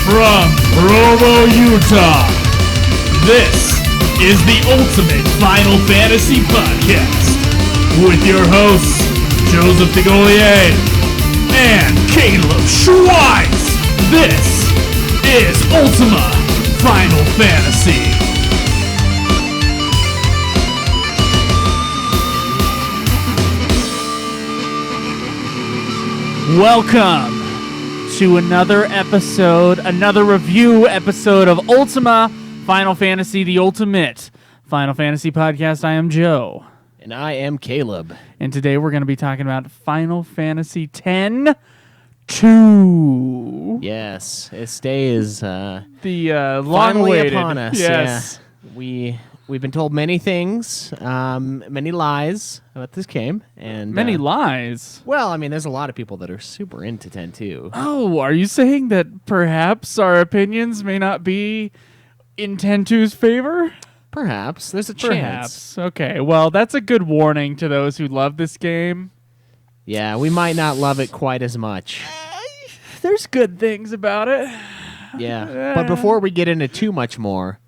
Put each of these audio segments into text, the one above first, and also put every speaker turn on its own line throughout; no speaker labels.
From Provo, Utah, this is the Ultimate Final Fantasy Podcast with your hosts, Joseph DeGolier and Caleb Schweitz. This is Ultima Final Fantasy. Welcome to another episode, another review episode of Ultima Final Fantasy, the Ultimate Final Fantasy Podcast. I am Joe.
And I am Caleb.
And today we're going to be talking about Final Fantasy X-2.
Yes, this day is
the
long-awaited upon us.
Yes.
Yeah. We've been told many things, many lies about this game. And
many lies?
Well, I mean, there's a lot of people that are super into 10-2.
Oh, are you saying that perhaps our opinions may not be in 10-2's favor?
Perhaps. There's a
Perhaps.
chance.
Okay, well, that's a good warning to those who love this game.
Yeah, we might not love it quite as much.
There's good things about it.
Yeah. But before we get into too much more,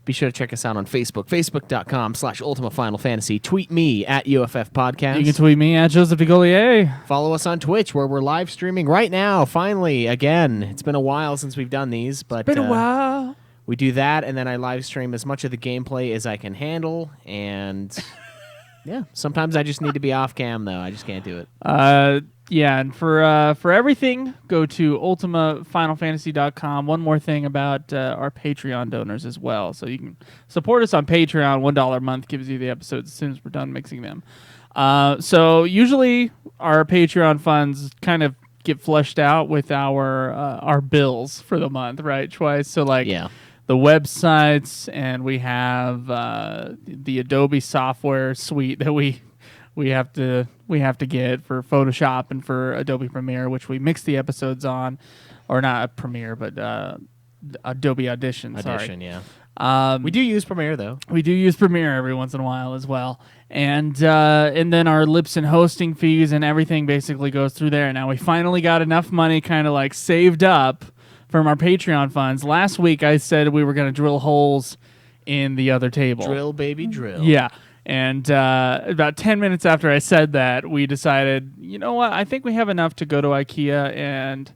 be sure to check us out on Facebook, facebook.com/Ultima Final Fantasy. Tweet me at UFF Podcast.
You can tweet me at Joseph DeGolier.
Follow us on Twitch, where we're live streaming right now, finally, again. It's been a while since we've done these, but
Been a while.
We do that, and then I live stream as much of the gameplay as I can handle, and yeah, sometimes I just need to be off cam, though. I just can't do it.
Yeah, and for everything, go to ultimafinalfantasy.com. One more thing about our Patreon donors as well. So you can support us on Patreon. $1 a month gives you the episodes as soon as we're done mixing them. So usually our Patreon funds kind of get flushed out with our bills for the month, right, Twice? So like the websites, and we have the Adobe software suite that we have to get for Photoshop and for Adobe Premiere, which we mix the episodes on, or not Premiere, but Adobe Audition.
Audition,
sorry.
Yeah. We do use Premiere, though.
We do use Premiere every once in a while as well, and then our lips and hosting fees and everything basically goes through there. Now we finally got enough money, kind of like saved up from our Patreon funds. Last week I said we were going to drill holes in the other table.
Drill, baby, drill.
Yeah. And about 10 minutes after I said that, we decided, you know what, I think we have enough to go to IKEA and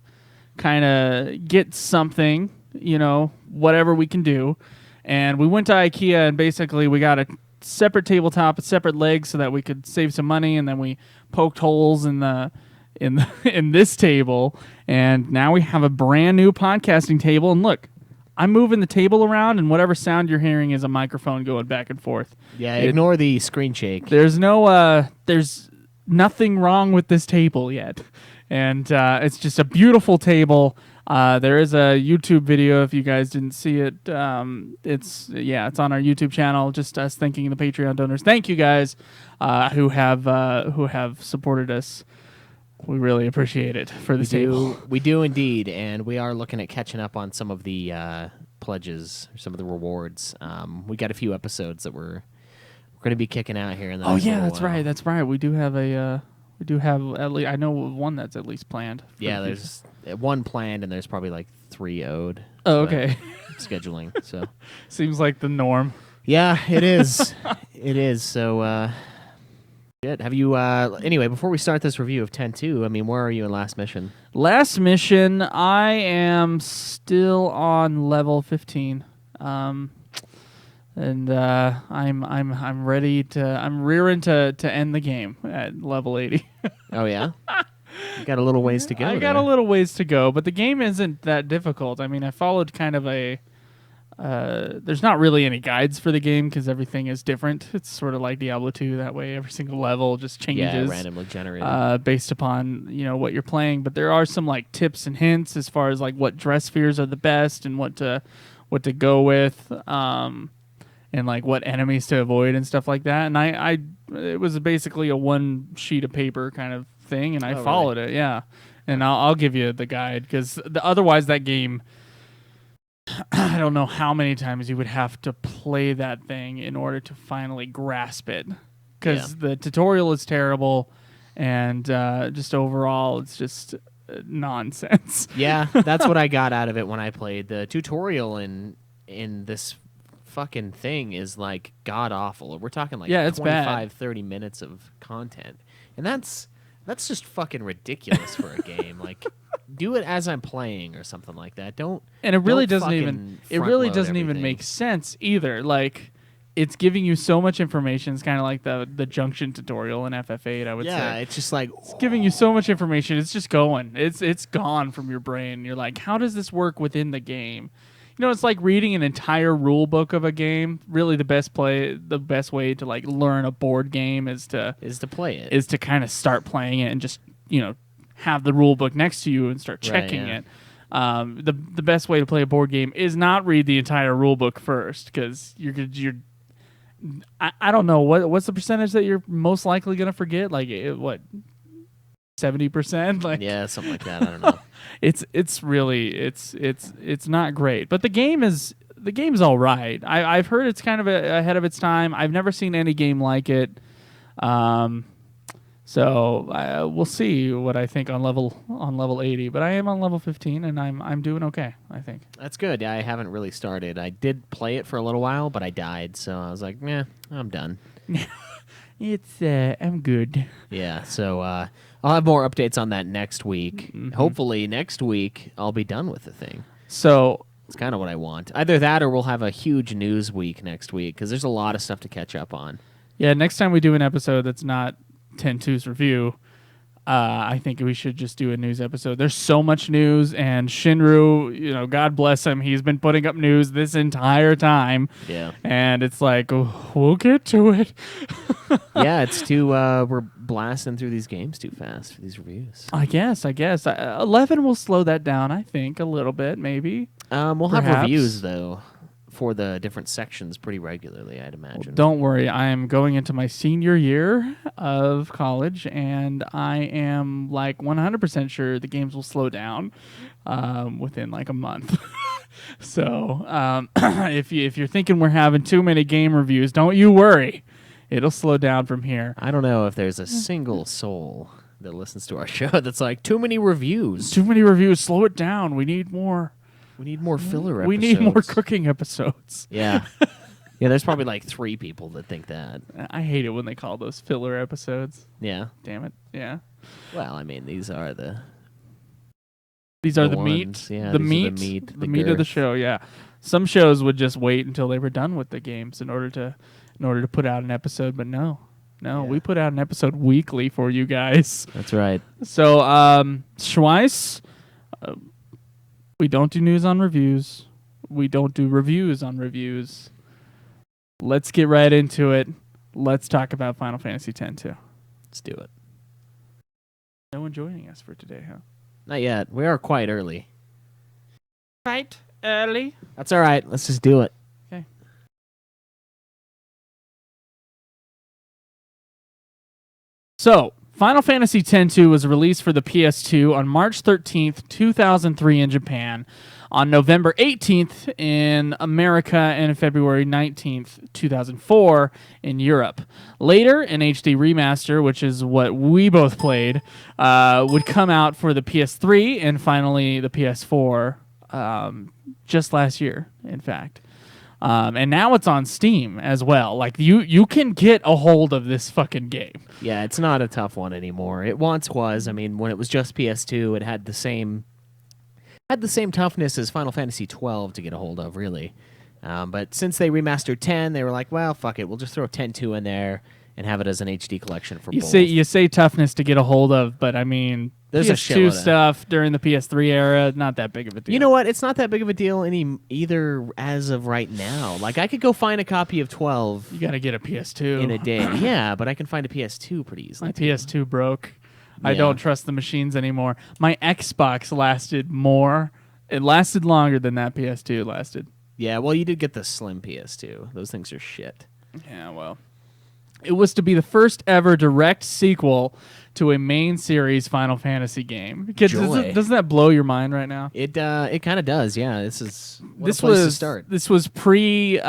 kind of get something, whatever we can do. And we went to IKEA, and basically we got a separate tabletop, a separate leg, so that we could save some money. And then we poked holes in this table, and now we have a brand new podcasting table. And look, I'm moving the table around, and whatever sound you're hearing is a microphone going back and forth.
Yeah, ignore the screen shake.
There's nothing wrong with this table yet, and it's just a beautiful table. There is a YouTube video if you guys didn't see it. It's on our YouTube channel. Just us thanking the Patreon donors. Thank you guys who have supported us. We really appreciate it for this table.
We do indeed, and we are looking at catching up on some of the pledges, some of the rewards. We got a few episodes that we're going to be kicking out here in the next little while.
That's right. We do have at least, I know one that's at least planned.
Yeah, there's one planned, and there's probably like 3 owed.
Oh, okay.
Scheduling, so
seems like the norm.
Yeah, it is. It is. So. Have you, anyway, before we start this review of 10-2, I mean, where are you in last mission?
Last mission, I am still on level 15. And I'm ready to, I'm rearing to end the game at level 80.
Oh, yeah? You got a little ways to go.
I got a little ways to go, but the game isn't that difficult. I mean, I followed kind of there's not really any guides for the game because everything is different. It's sort of like Diablo 2 that way. Every single level just changes.
Yeah, randomly generated.
Based upon, what you're playing. But there are some like tips and hints as far as like what dress spheres are the best and what to go with, and like what enemies to avoid and stuff like that. And it was basically a one sheet of paper kind of thing, and I followed it. Yeah, and I'll give you the guide because otherwise that game, I don't know how many times you would have to play that thing in order to finally grasp it, because the tutorial is terrible, and just overall it's just nonsense.
Yeah, that's what I got out of it when I played. The tutorial in this fucking thing is like god awful. We're talking like
it's
25, 30 minutes of content. And that's just fucking ridiculous for a game. Like, do it as I'm playing or something like that. Don't.
And it really
don't
doesn't even. It really doesn't even
everything.
make sense either. Like, it's giving you so much information. It's kind of like the junction tutorial in FF8. I would say.
Yeah, it's just like
it's giving you so much information. It's just going. It's gone from your brain. You're like, how does this work within the game? You know, it's like reading an entire rule book of a game. Really, the best way to like learn a board game is to
play it.
Is to kind of start playing it and just have the rule book next to you and start checking it. The best way to play a board game is not read the entire rule book first, because you're I don't know what's the percentage that you're most likely gonna forget. Like what 70%? Like
yeah, something like that. I don't know.
It's really it's not great, but the game's all right. I've heard it's kind of ahead of its time. I've never seen any game like it. So we'll see what I think on level 80. But I am on level 15, and I'm doing okay, I think.
That's good. I haven't really started. I did play it for a little while, but I died, so I was like, meh, I'm done.
I'm good.
Yeah, so I'll have more updates on that next week. Mm-hmm. Hopefully next week I'll be done with the thing.
So
it's kind of what I want. Either that or we'll have a huge news week next week, because there's a lot of stuff to catch up on.
Yeah, next time we do an episode that's not 10-2's review, I think we should just do a news episode. There's so much news, and Shinru, God bless him, he's been putting up news this entire time.
Yeah.
And it's like, we'll get to it.
Yeah, it's too, we're blasting through these games too fast for these reviews.
I guess. 11 will slow that down, I think, a little bit, maybe.
We'll have reviews, though, for the different sections pretty regularly, I'd imagine.
Well, don't worry. I am going into my senior year of college, and I am like 100% sure the games will slow down within like a month. So if you're thinking we're having too many game reviews, don't you worry. It'll slow down from here.
I don't know if there's a single soul that listens to our show that's like, too many reviews.
Too many reviews. Slow it down. We need more.
We need more filler episodes.
We need more cooking episodes.
Yeah. Yeah, there's probably like 3 people that think that.
I hate it when they call those filler episodes.
Yeah.
Damn it. Yeah.
Well, I mean, these are the
meat.
Yeah,
the meat of the show, yeah. Some shows would just wait until they were done with the games in order to put out an episode, but no, we put out an episode weekly for you guys.
That's right.
So, Schweiss, we don't do news on reviews. We don't do reviews on reviews. Let's get right into it. Let's talk about Final Fantasy X too.
Let's do it.
No one joining us for today, huh?
Not yet. We are quite early.
Quite early?
That's all right. Let's just do it.
Okay. So, Final Fantasy X-2 was released for the PS2 on March 13th, 2003 in Japan, on November 18th in America, and February 19th, 2004 in Europe. Later, an HD remaster, which is what we both played, would come out for the PS3 and finally the PS4 just last year, in fact. And now it's on Steam as well. Like you can get a hold of this fucking game.
Yeah, it's not a tough one anymore. It once was. I mean, when it was just PS2, it had the same toughness as Final Fantasy 12 to get a hold of, really. But since they remastered 10, they were like, well, fuck it, we'll just throw 10-2 in there and have it as an HD collection for both.
You say toughness to get a hold of, but I mean,
there's
PS2 stuff during the PS3 era, not that big of a deal.
You know what? It's not that big of a deal either as of right now. Like, I could go find a copy of 12.
You got to get a PS2
in a day. Yeah, but I can find a PS2 pretty easily.
My PS2 broke. Yeah. I don't trust the machines anymore. My Xbox lasted more. It lasted longer than that PS2 lasted.
Yeah, well, you did get the slim PS2. Those things are shit.
Yeah, well. It was to be the first ever direct sequel to a main series Final Fantasy game. Doesn't that blow your mind right now?
It kind of does, yeah. This was to start.
This was pre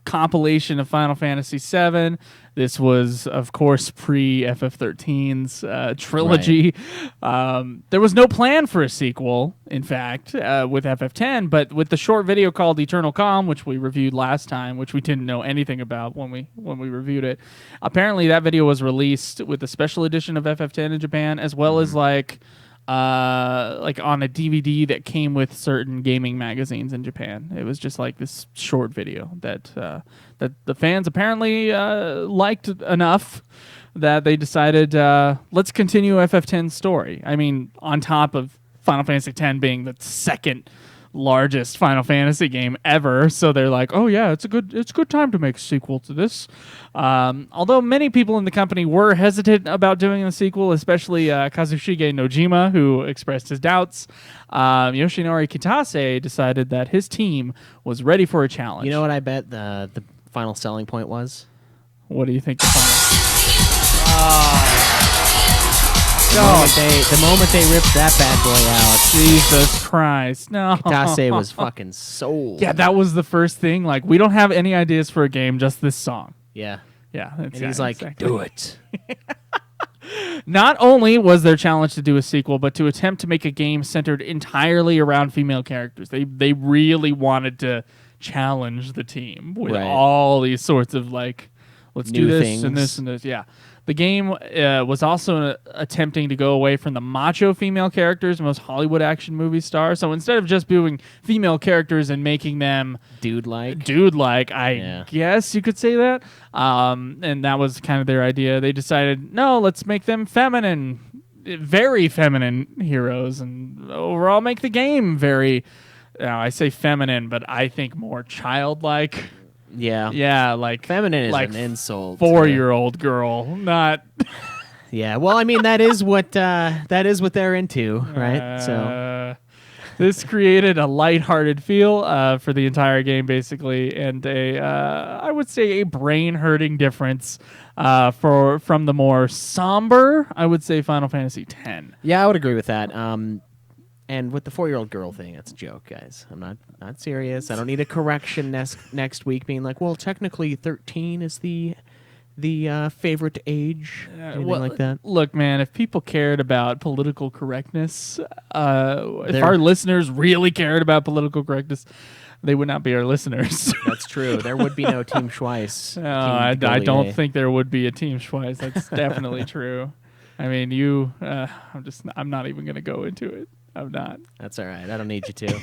compilation of Final Fantasy VII. This was, of course, pre FF13's trilogy. There was no plan for a sequel, in fact, with FF10, but with the short video called Eternal Calm, which we reviewed last time, which we didn't know anything about when we reviewed it. Apparently, that video was released with a special edition of FF10 in Japan, as well as like on a DVD that came with certain gaming magazines in Japan. It was just like this short video that the fans apparently liked enough that they decided, let's continue FF10's story. I mean, on top of Final Fantasy X being the second largest Final Fantasy game ever, so they're like, oh yeah, it's a good time to make a sequel to this. Although many people in the company were hesitant about doing the sequel, especially Kazushige Nojima, who expressed his doubts. Yoshinori Kitase decided that his team was ready for a challenge.
You know what I bet the final selling point was?
What do you think the final?
The moment they ripped that bad boy out,
Jesus Christ. No.
Kitase was fucking sold.
Yeah, that was the first thing. Like, we don't have any ideas for a game, just this song.
Yeah.
Yeah.
And he's like,
exactly.
do it.
Not only was their challenge to do a sequel, but to attempt to make a game centered entirely around female characters. They really wanted to challenge the team with all these sorts of, like, let's
New
do this
things.
and this and this. Yeah. The game was also attempting to go away from the macho female characters most Hollywood action movie stars. So instead of just doing female characters and making them dude-like, I guess you could say that. And that was kind of their idea. They decided, no, let's make them feminine, very feminine heroes, and overall make the game very, I say feminine, but I think more childlike. Yeah, like
feminine is
like
an insult.
4-year-old girl, not.
Yeah, well, I mean that is what they're into, right? So
this created a lighthearted feel for the entire game, basically, and I would say a brain-hurting difference from the more somber, I would say, Final Fantasy X.
Yeah, I would agree with that. And with the 4-year-old girl thing, that's a joke, guys. I'm not serious. I don't need a correction next week being like, well, technically 13 is the favorite age, anything like that.
Look, man, if people cared about political correctness, if our listeners really cared about political correctness, they would not be our listeners.
That's true. There would be no Team Schweiss.
No, I don't think there would be a Team Schweiss. That's definitely true. I mean, I'm not even going to go into it. I'm not.
That's all right. I don't need you to.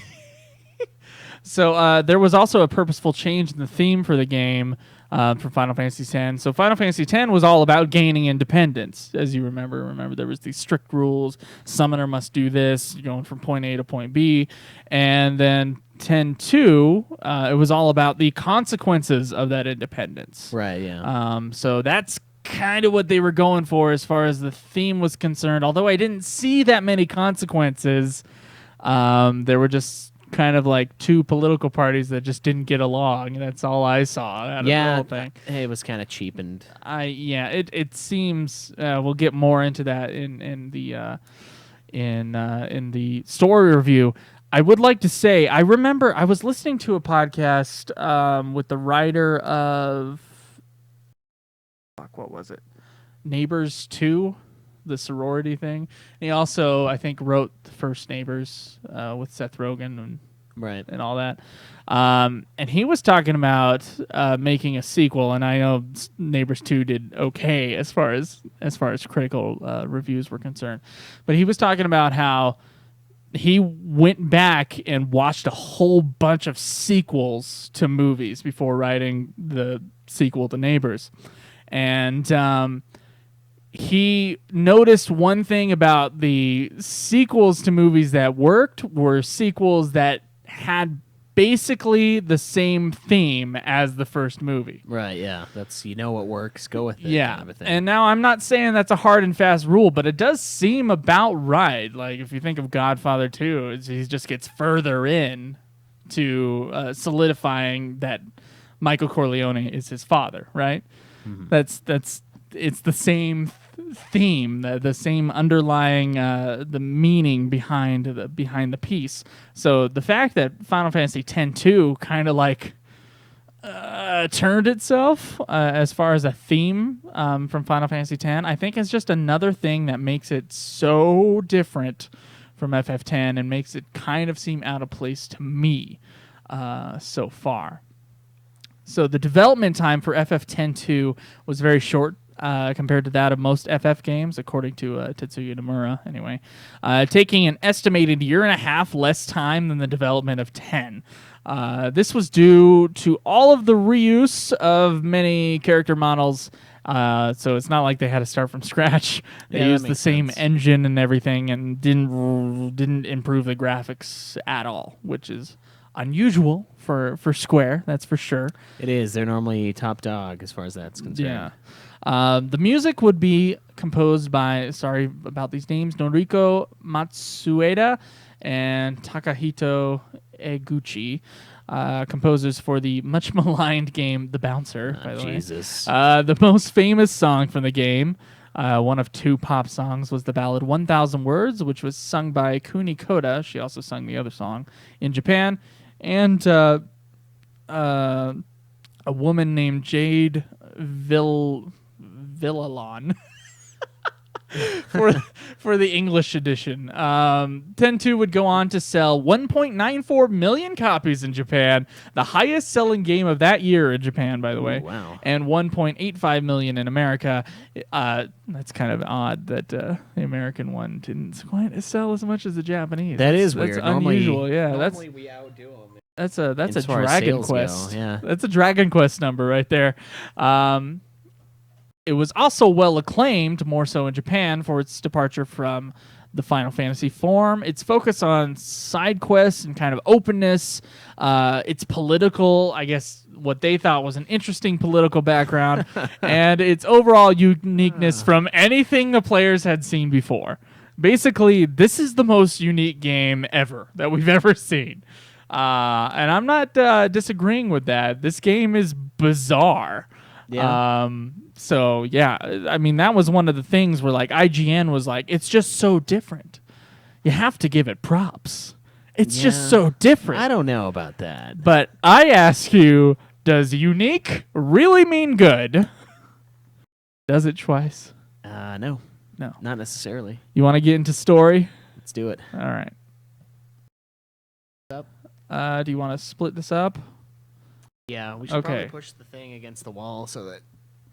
So there was also a purposeful change in the theme for the game for Final Fantasy X. So Final Fantasy X was all about gaining independence, as you remember. Remember, there was these strict rules. Summoner must do this, going from point A to point B. And then X-2, it was all about the consequences of that independence.
Right, yeah.
So that's kind of what they were going for as far as the theme was concerned. Although I didn't see that many consequences, there were just kind of like two political parties that just didn't get along. That's all I saw out of the whole thing.
It was kind of cheapened.
It seems we'll get more into that in the story review. I would like to say I remember I was listening to a podcast with the writer of what was it? Neighbors 2, the sorority thing. And he also, I think, wrote the first Neighbors with Seth Rogen and all that. And he was talking about making a sequel, and I know Neighbors 2 did okay as far as critical reviews were concerned. But he was talking about how he went back and watched a whole bunch of sequels to movies before writing the sequel to Neighbors. And he noticed one thing about the sequels to movies that worked were sequels that had basically the same theme as the first movie.
Right, yeah. That's, what works, go with it.
Yeah.
Kind of a thing.
And now I'm not saying that's a hard and fast rule, but it does seem about right. Like, if you think of Godfather 2, he just gets further in to solidifying that Michael Corleone is his father, right? Mm-hmm. It's the same theme, the same underlying the meaning behind the piece. So the fact that Final Fantasy X-2 kind of like turned itself as far as a theme from Final Fantasy X. I think it's just another thing that makes it so different from FF10 and makes it kind of seem out of place to me so far. So the development time for FF10-2 was very short compared to that of most FF games, according to Tetsuya Nomura, anyway, taking an estimated 1.5 years less time than the development of 10. This was due to all of the reuse of many character models, so it's not like they had to start from scratch. They used the same engine and everything and didn't improve the graphics at all, which is unusual for Square, that's for sure.
It is. They're normally top dog as far as that's concerned.
Yeah. The music would be composed by, sorry about these names, Noriko Matsueda and Takahito Eguchi, composers for the much maligned game The Bouncer, by the
Jesus.
way. The most famous song from the game, one of 2 pop songs, was the ballad 1,000 Words, which was sung by Kuni Koda. She also sung the other song in Japan. And a woman named Jade Villalon for the English edition. 10-2 would go on to sell 1.94 million copies in Japan, the highest selling game of that year in Japan, by the way.
Wow.
And 1.85 million in America. That's kind of odd that the American one didn't quite sell as much as the Japanese.
That is weird.
That's unusual.
Normally we outdo them.
That's a
As far as
Dragon
sales
Quest.
go, yeah.
That's a Dragon Quest number right there. It was also well acclaimed, more so in Japan, for its departure from the Final Fantasy form. Its focus on side quests and kind of openness. Its political, I guess, what they thought was an interesting political background, and its overall uniqueness from anything the players had seen before. Basically, this is the most unique game ever that we've ever seen. And I'm not disagreeing with that. This game is bizarre.
Yeah.
So, yeah, I mean, that was one of the things where, like, IGN was like, it's just so different. You have to give it props. It's just so different.
I don't know about that.
But I ask you, does unique really mean good? Does it, Schweiss?
No.
No.
Not necessarily.
You want to get into story?
Let's do it.
All right. Do you want to split this up?
Yeah, we should probably push the thing against the wall so that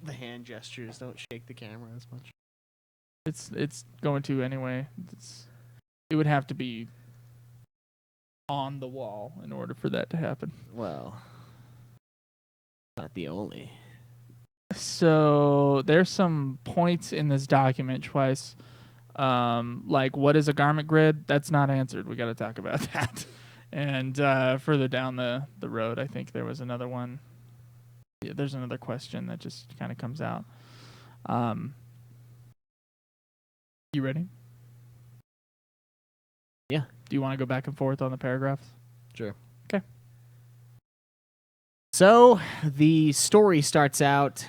the hand gestures don't shake the camera as much.
It's going to anyway. It would have to be on the wall in order for that to happen.
Well, not the only.
So there's some points in this document, twice. Like, what is a garment grid? That's not answered. We got to talk about that. And further down the road, I think there was another one. Yeah, there's another question that just kind of comes out. You ready?
Yeah.
Do you want to go back and forth on the paragraphs?
Sure.
Okay.
So the story starts out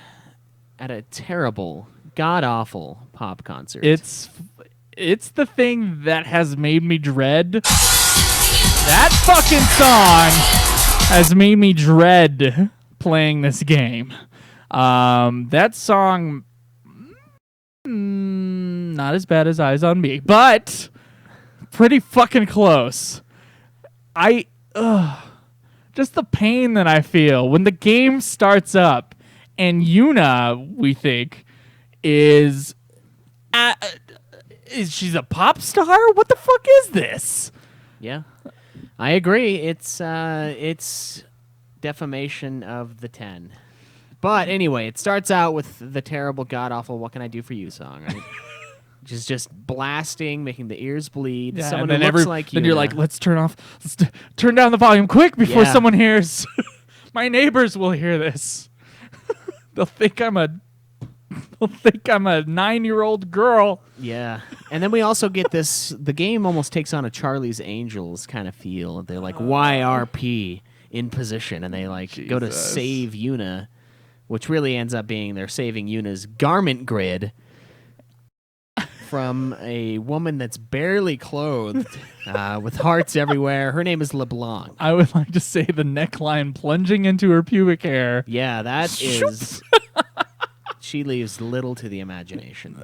at a terrible, god-awful pop concert.
It's the thing that has made me dread. That fucking song has made me dread playing this game. That song, not as bad as Eyes on Me, but pretty fucking close. Just the pain that I feel when the game starts up and Yuna, we think, is she's a pop star? What the fuck is this?
Yeah. I agree. It's defamation of the 10. But anyway, it starts out with the terrible, god-awful "What Can I Do For You" song, right? Which is just blasting, making the ears bleed.
Yeah,
Someone
and
who
then
looks like
then
Yuna.
you're like, let's turn down the volume quick before
Yeah.
someone hears. My neighbors will hear this. They'll think I'm a 9-year-old girl.
Yeah. And then we also get this, the game almost takes on a Charlie's Angels kind of feel. They're like YRP in position, and they go to
Jesus.
save Yuna, which really ends up being they're saving Yuna's garment grid from a woman that's barely clothed, with hearts everywhere. Her name is LeBlanc.
I would like to say the neckline plunging into her pubic hair.
Yeah, that is. She leaves little to the imagination.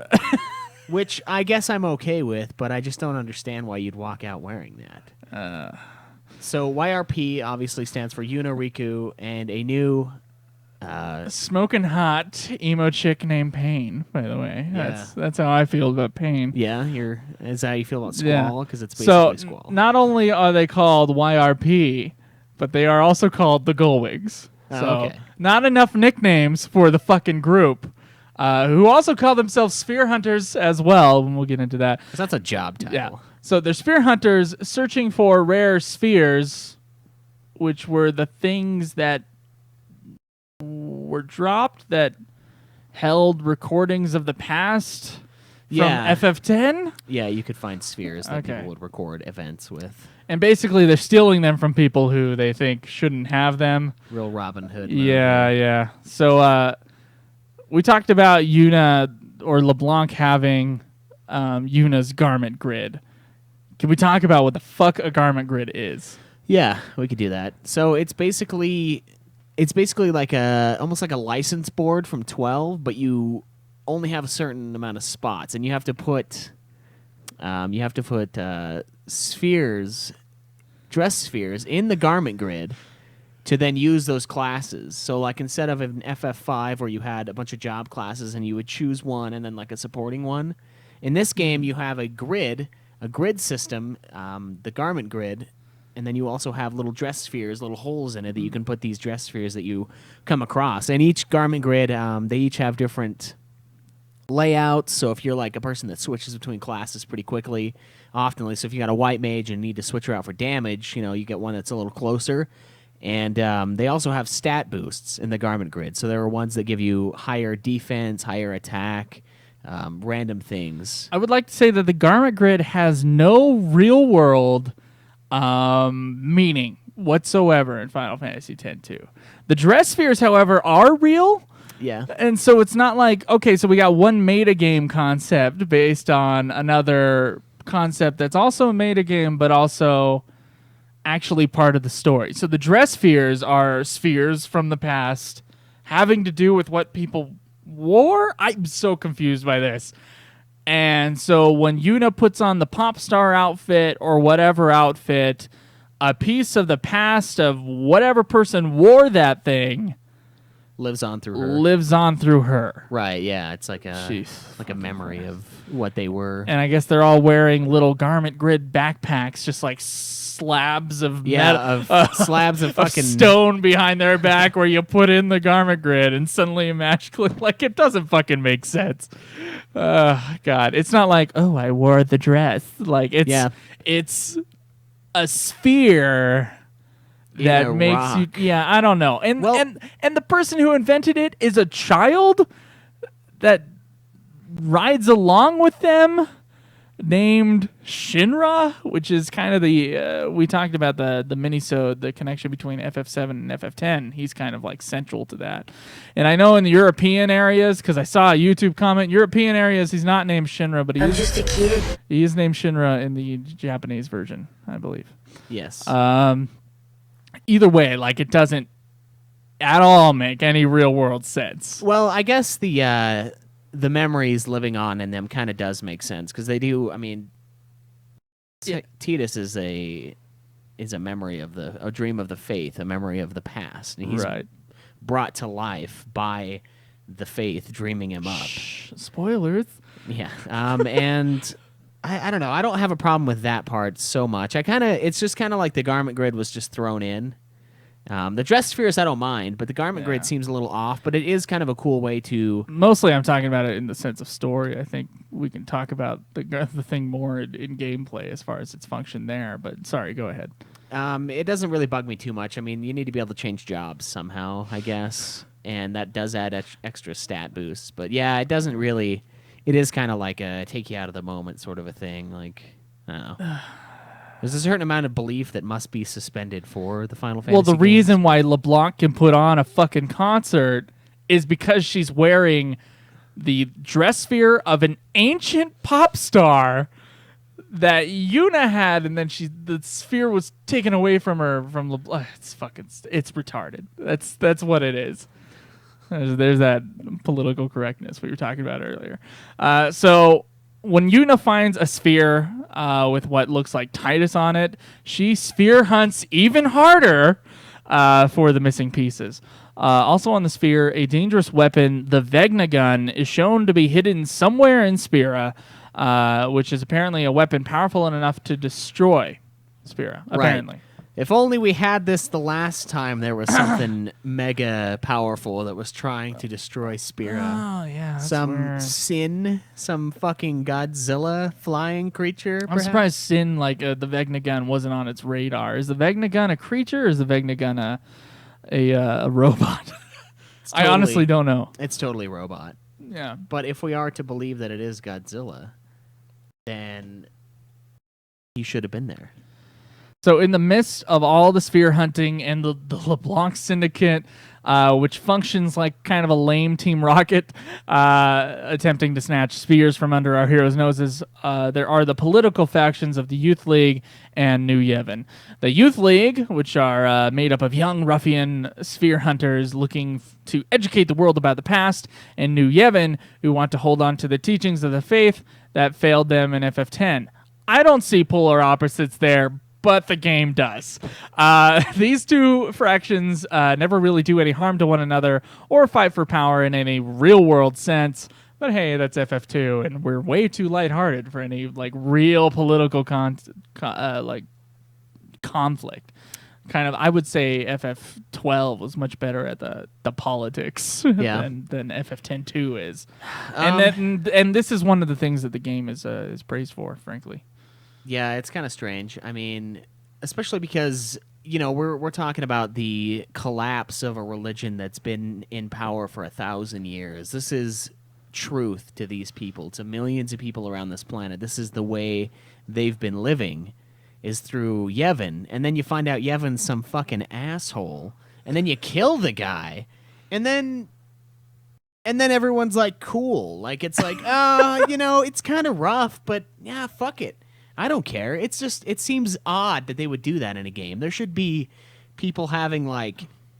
Which I guess I'm okay with, but I just don't understand why you'd walk out wearing that. So YRP obviously stands for Yuna Riku and a new...
smoking hot emo chick named Pain, by the way.
Yeah.
That's how I feel about Pain.
Yeah, is that how you feel about
Yeah.
Squall? Because it's basically
So
Squall.
not only are they called YRP, but they are also called the Gullwigs.
Oh,
So
okay.
not enough nicknames for the fucking group, who also call themselves Sphere Hunters as well, and we'll get into that.
'Cause that's a job title.
Yeah. So they're Sphere Hunters searching for rare spheres, which were the things that were dropped that held recordings of the past from FF10.
Yeah, you could find spheres that
Okay.
people would record events with.
And basically they're stealing them from people who they think shouldn't have them.
Real Robin Hood.
Yeah. So we talked about Yuna or LeBlanc having Yuna's garment grid. Can we talk about what the fuck a garment grid is?
Yeah, we could do that. So it's basically like almost like a license board from 12, but you only have a certain amount of spots, and you have to put spheres, dress spheres, in the garment grid to then use those classes. So like instead of an FF5 where you had a bunch of job classes and you would choose one and then like a supporting one, in this game you have a grid system, the garment grid. And then you also have little dress spheres, little holes in it that you can put these dress spheres that you come across. And each garment grid, they each have different layouts. So if you're like a person that switches between classes pretty quickly, often, so if you got a white mage and need to switch her out for damage, you get one that's a little closer. And they also have stat boosts in the garment grid. So there are ones that give you higher defense, higher attack, random things.
I would like to say that the garment grid has no real world meaning whatsoever in Final Fantasy X-2. The dress spheres, however, are real.
Yeah.
And so it's not like, okay, so we got one metagame concept based on another concept that's also a metagame, but also actually part of the story. So the dress spheres are spheres from the past having to do with what people wore. I'm so confused by this. And so when Yuna puts on the pop star outfit or whatever outfit, a piece of the past of whatever person wore that thing
Lives on through her. Right, yeah. It's like a memory of what they were.
And I guess they're all wearing little garment grid backpacks, just like slabs of
slabs of fucking
stone behind their back where you put in the garment grid and suddenly a match click. Like, it doesn't fucking make sense. God, it's not like, oh, I wore the dress. Like, it's a sphere that makes
rock.
you. Yeah, I don't know. And the person who invented it is a child that rides along with them, named Shinra, which is kind of the we talked about the minisode, the connection between FF7 and FF10. He's kind of like central to that. And I know in the European areas, because I saw a YouTube comment, European areas, he's not named Shinra, but
I'm just a kid.
He is named Shinra in the Japanese version, I believe.
Yes.
Either way, like, it doesn't at all make any real world sense.
Well, I guess the memories living on in them kind of does make sense because they do. I mean, Tidus is a memory of a dream of the faith, a memory of the past, and he's brought to life by the faith dreaming him up.
Spoilers.
Yeah. And I don't know. I don't have a problem with that part so much. It's just kind of like the garment grid was just thrown in. The dress spheres I don't mind, but the garment grid seems a little off. But it is kind of a cool way to.
Mostly, I'm talking about it in the sense of story. I think we can talk about the thing more in gameplay as far as its function there. But sorry, go ahead.
It doesn't really bug me too much. I mean, you need to be able to change jobs somehow, I guess, and that does add extra stat boosts. But yeah, it doesn't really. It is kind of like a take you out of the moment sort of a thing. Like, I don't know. There's a certain amount of belief that must be suspended for the Final Fantasy.
Well, the
games.
reason why LeBlanc can put on a fucking concert is because she's wearing the dress sphere of an ancient pop star that Yuna had, and then the sphere was taken away from her from LeBlanc. It's retarded. That's what it is. There's that political correctness we were talking about earlier. So when Yuna finds a sphere with what looks like Titus on it, she sphere hunts even harder for the missing pieces. Also on the sphere, a dangerous weapon, the Vegna gun, is shown to be hidden somewhere in Spira, which is apparently a weapon powerful enough to destroy Spira, apparently.
Right. If only we had this the last time there was something mega powerful that was trying to destroy Spira.
Oh, yeah.
Some Sin, some fucking Godzilla flying creature,
I'm
perhaps?
surprised Sin, the Vegna gun, wasn't on its radar. Is the Vegna gun a creature, or is the Vegna gun a robot? I honestly don't know.
It's totally robot.
Yeah.
But if we are to believe that it is Godzilla, then he should have been there.
So in the midst of all the sphere hunting and the LeBlanc Syndicate, which functions like kind of a lame Team Rocket, attempting to snatch spheres from under our heroes' noses, there are the political factions of the Youth League and New Yevon. The Youth League, which are made up of young ruffian sphere hunters looking to educate the world about the past, and New Yevon, who want to hold on to the teachings of the faith that failed them in FF10. I don't see polar opposites there, but the game does. These two fractions never really do any harm to one another or fight for power in any real-world sense. But hey, that's FF2, and we're way too lighthearted for any real political conflict. Kind of, I would say FF12 was much better at the politics than FF10-2 is. And this is one of the things that the game is praised for, frankly.
Yeah, it's kind of strange. I mean, especially because, we're talking about the collapse of a religion that's been in power for 1,000 years. This is truth to these people, to millions of people around this planet. This is the way they've been living, is through Yevon. And then you find out Yevon's some fucking asshole. And then you kill the guy. And then everyone's like, cool. Like, it's like, it's kind of rough, but yeah, fuck it. I don't care. It's just, it seems odd that they would do that in a game. There should be people having,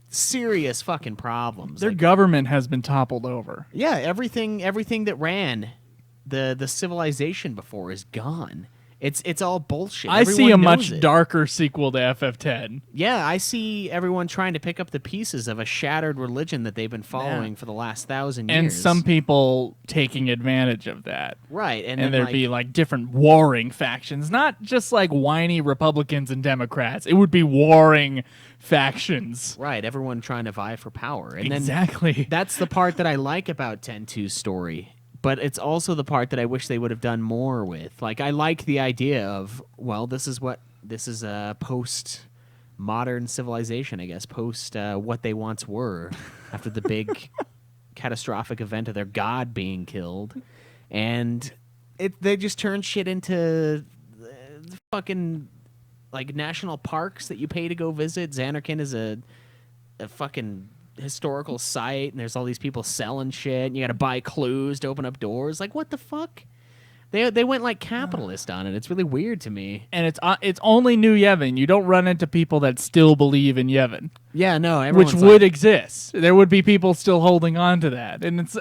serious fucking problems.
Their government has been toppled over.
Yeah, everything that ran the civilization before is gone. It's all bullshit.
I see a much darker sequel to FF10.
Yeah, I see everyone trying to pick up the pieces of a shattered religion that they've been following for the last 1,000 years.
And some people taking advantage of that.
Right. And
there'd be different warring factions, not just whiny Republicans and Democrats. It would be warring factions.
Right, everyone trying to vie for power. And
exactly.
That's the part that I like about 10-2's story. But it's also the part that I wish they would have done more with. I like the idea of, this is a post-modern civilization, I guess, post what they once were after the big catastrophic event of their god being killed. And they just turn shit into fucking, national parks that you pay to go visit. Xanarkand is a fucking historical site, and there's all these people selling shit, and you gotta buy clues to open up doors. What the fuck? They went capitalist on it. It's really weird to me.
And it's only New Yevon. You don't run into people that still believe in Yevon.
Yeah, no,
which would exist. There would be people still holding on to that, and it's.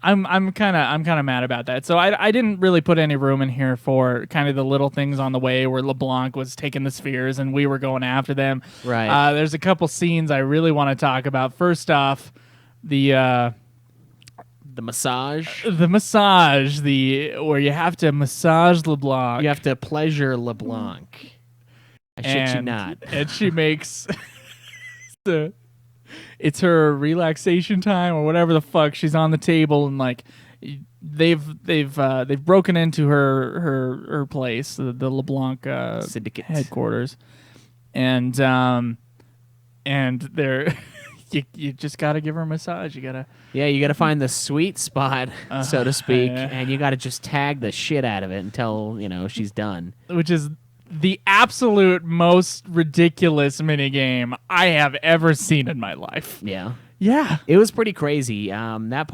I'm kind of mad about that. So I didn't really put any room in here for kind of the little things on the way where LeBlanc was taking the spheres and we were going after them.
Right.
There's a couple scenes I really want to talk about. First off, the
massage.
The massage, where you have to massage LeBlanc.
You have to pleasure LeBlanc. I shit you not.
And she makes it's her relaxation time or whatever the fuck. She's on the table and they've broken into her place, the LeBlanc
Syndicate
headquarters, and they're you just gotta give her a massage. You gotta
find the sweet spot, so to speak, and you gotta just tag the shit out of it until she's done.
Which is the absolute most ridiculous minigame I have ever seen in my life.
Yeah.
Yeah.
It was pretty crazy. That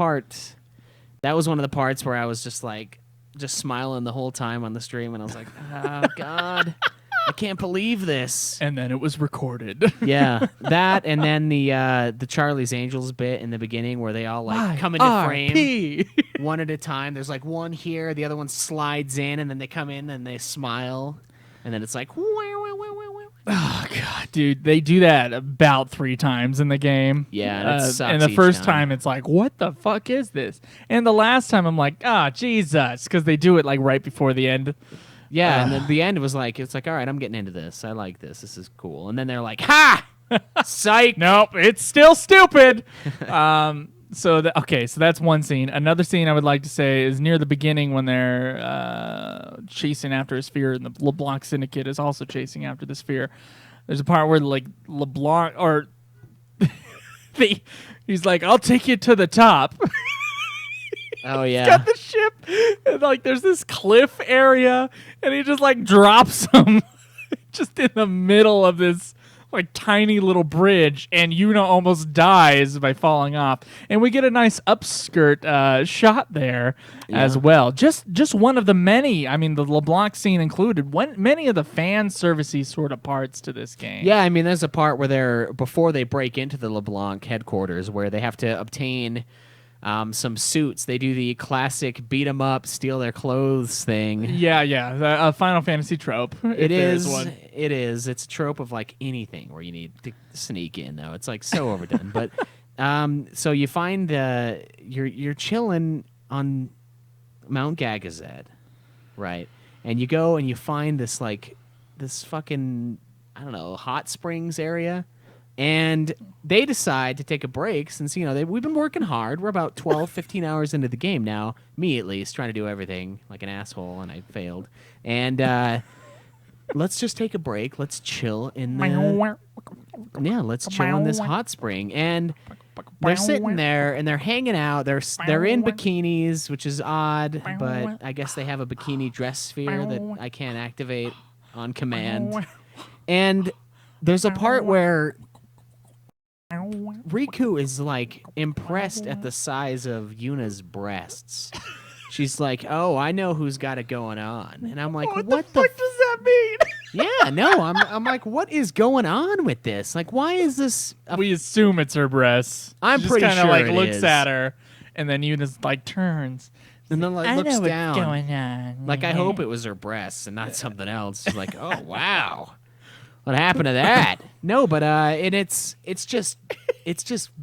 was one of the parts where I was just smiling the whole time on the stream, and I was like, oh God, I can't believe this.
And then it was recorded.
Yeah, that, and then the Charlie's Angels bit in the beginning where they all like come into frame one at a time. There's like one here, the other one slides in, and then they come in and they smile, and then it's like,
oh God, dude, they do that about 3 times in the game.
Yeah, and it sucks
and the
each
first
time.
time it's like, what the fuck is this? And the last time I'm like, Jesus, because they do it like right before the end.
Yeah, and then the end was like, it's like, all right, I'm getting into this. I like this. This is cool. And then they're like, ha! Psych!
Nope, it's still stupid. So that's one scene. Another scene I would like to say is near the beginning when they're chasing after a sphere, and the LeBlanc Syndicate is also chasing after the sphere. There's a part where like LeBlanc or he's like, "I'll take you to the top."
Oh yeah,
He's got the ship, and like there's this cliff area, and he just like drops them just in the middle of this like tiny little bridge, and Yuna almost dies by falling off. And we get a nice upskirt shot there as well. Just one of the many. I mean, the LeBlanc scene included. Many of the fan servicey sort of parts to this game.
Yeah, I mean, there's a part where before they break into the LeBlanc headquarters, where they have to obtain some suits. They do the classic beat 'em up, steal their clothes thing.
Yeah, a Final Fantasy trope.
It is.
One.
It is. It's a trope of like anything where you need to sneak in. Though it's like so overdone. But so you find you're chilling on Mount Gagazet, right? And you go and you find this fucking, I don't know, hot springs area. And they decide to take a break since, we've been working hard. We're about 12, 15 hours into the game now. Me, at least, trying to do everything like an asshole, and I failed. And let's just take a break. Let's chill in let's chill in this hot spring. And they're sitting there, and they're hanging out. They're in bikinis, which is odd, but I guess they have a bikini dress sphere that I can't activate on command. And there's a part where Riku is like impressed at the size of Yuna's breasts. She's like, "Oh, I know who's got it going on," and I'm like, "What the
fuck does that mean?"
Yeah, no, I'm like, "What is going on with this? Like, why is this?"
We assume it's her breasts.
I'm
she
pretty
just
sure
like
it
looks
is.
at her, and then Yuna's like turns.
And then like looks
know what's
down.
going on.
Like, I hope it was her breasts and not something else. She's like, "Oh wow, what happened to that?" No, but and it's just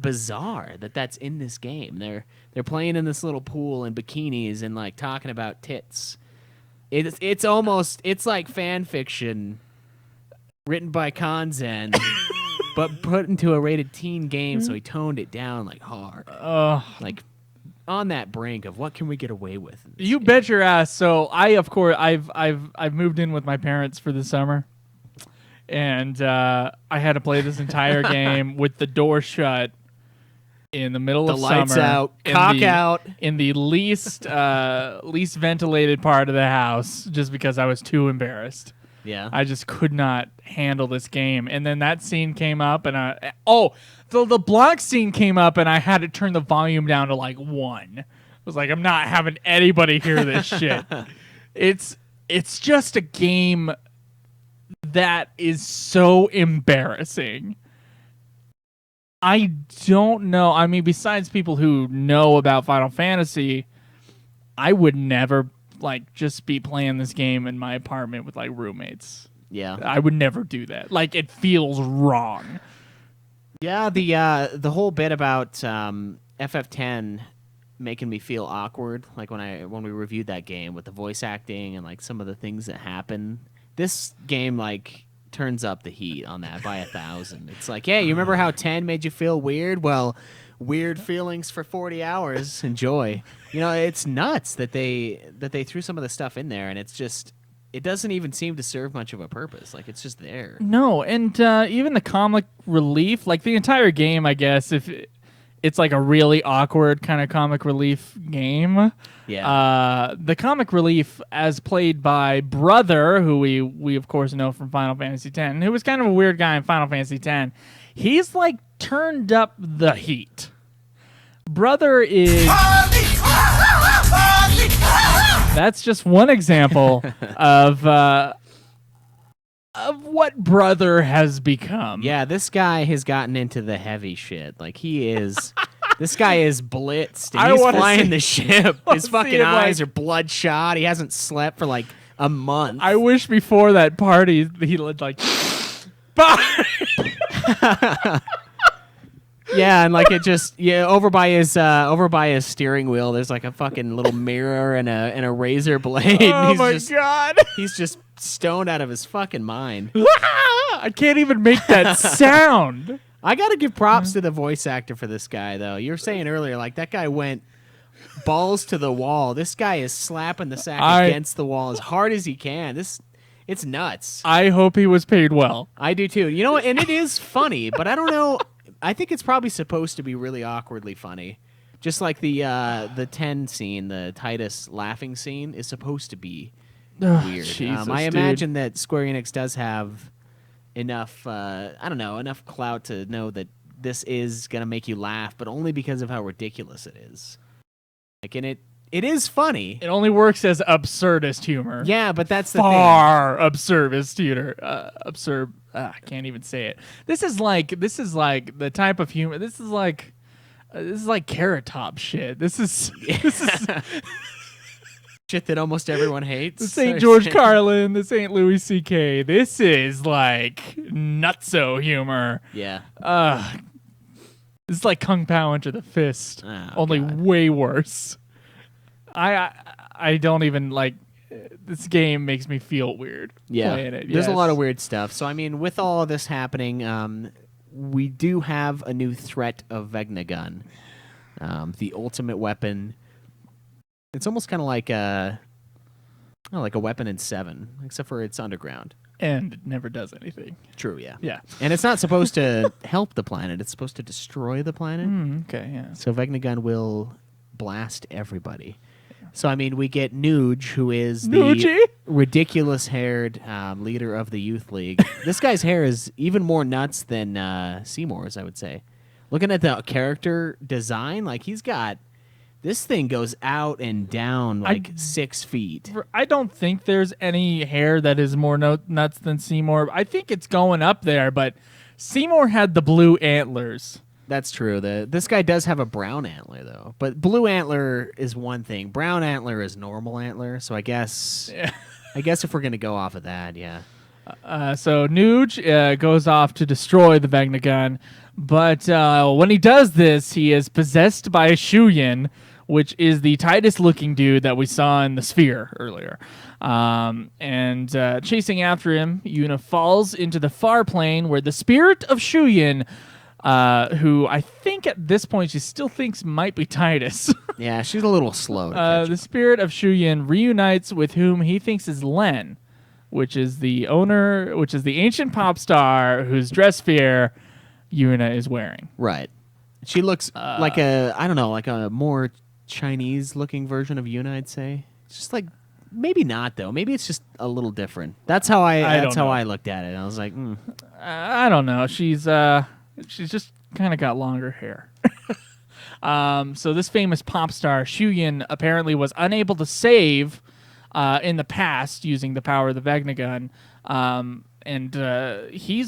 bizarre that that's in this game. They're playing in this little pool in bikinis and like talking about tits. It's like fan fiction written by Kanzen, but put into a rated teen game, so he toned it down like hard. Like on that brink of what can we get away with?
You bet your ass. So I've moved in with my parents for the summer. And I had to play this entire game with the door shut in the middle of summer.
The lights out, cock out.
In the least ventilated part of the house, just because I was too embarrassed.
Yeah.
I just could not handle this game. And then that scene came up, and the block scene came up, and I had to turn the volume down to like 1. I was like, I'm not having anybody hear this shit. It's just a game that is so embarrassing. I don't know. I mean, besides people who know about Final Fantasy, I would never like just be playing this game in my apartment with like roommates.
Yeah.
I would never do that. Like, it feels wrong.
Yeah, the whole bit about FF10 making me feel awkward, like when we reviewed that game with the voice acting and like some of the things that happen. This game like turns up the heat on that by 1,000. It's like, hey, you remember how 10 made you feel weird? Well, weird feelings for 40 hours. Enjoy. It's nuts that they threw some of the stuff in there, and it's just, it doesn't even seem to serve much of a purpose. Like, it's just there.
No, and even the comic relief, like the entire game, I guess, if it's like a really awkward kind of comic relief game.
Yeah.
The comic relief, as played by Brother, who we of course know from Final Fantasy X, who was kind of a weird guy in Final Fantasy X, he's like turned up the heat. Brother is... That's just one example of what Brother has become.
Yeah, this guy has gotten into the heavy shit. Like, he is... This guy is blitzed. And he's flying the ship. His fucking eyes are bloodshot. He hasn't slept for like a month.
I wish before that party he would like...
Yeah, and like it just over by his steering wheel, there's like a fucking little mirror and a razor blade.
Oh my god!
He's just stoned out of his fucking mind.
I can't even make that sound.
I gotta give props to the voice actor for this guy, though. You were saying earlier, like that guy went balls to the wall. This guy is slapping the sack against the wall as hard as he can. It's nuts.
I hope he was paid well.
I do too. You know, and it is funny, but I don't know. I think it's probably supposed to be really awkwardly funny. Just like the 10 scene, the Titus laughing scene is supposed to be weird.
Jesus,
I imagine that Square Enix does have enough, enough clout to know that this is going to make you laugh, but only because of how ridiculous it is. Like, and it is funny.
It only works as absurdist humor.
Yeah, but that's the
far absurdist humor. Absurd. I can't even say it. This is like the type of humor. This is like Carrot Top shit. This is
shit that almost everyone hates.
This ain't George Carlin. This ain't Louis C.K. This is like nutso humor.
Yeah.
It's like Kung Pao Enter the Fist, only
God.
way worse. I don't even like. This game makes me feel weird.
Yeah,
playing it.
There's a lot of weird stuff. So I mean, with all of this happening, we do have a new threat of Vegnagun, the ultimate weapon. It's almost kind of like a weapon in 7, except for it's underground.
And it never does anything.
True, yeah.
Yeah.
And it's not supposed to help the planet. It's supposed to destroy the planet.
Okay, yeah.
So Vegnagun will blast everybody. So, I mean, we get Nuge, who is the ridiculous-haired leader of the Youth League. This guy's hair is even more nuts than Seymour's, I would say. Looking at the character design, like, he's got... This thing goes out and down like 6 feet.
I don't think there's any hair that is more nuts than Seymour. I think it's going up there, but Seymour had the blue antlers.
That's true. This guy does have a brown antler, though. But blue antler is one thing. Brown antler is normal antler. So I guess if we're going to go off of that, yeah.
So Nuge goes off to destroy the Vegnagun. But when he does this, he is possessed by Shuyin, which is the Titus-looking dude that we saw in the sphere earlier. And chasing after him, Yuna falls into the far plane where the spirit of Shuyin, who I think at this point she still thinks might be Titus.
Yeah, she's a little slow.
The spirit of Shuyin reunites with whom he thinks is Len, which is the ancient pop star whose dress sphere Yuna is wearing.
Right. She looks like a more Chinese-looking version of Yuna, I'd say. It's just like, maybe not, though. Maybe it's just a little different. That's how I looked at it. I was like,
I don't know. She's just kind of got longer hair. So this famous pop star, Shuyin, apparently was unable to save in the past using the power of the Vegnagun. And he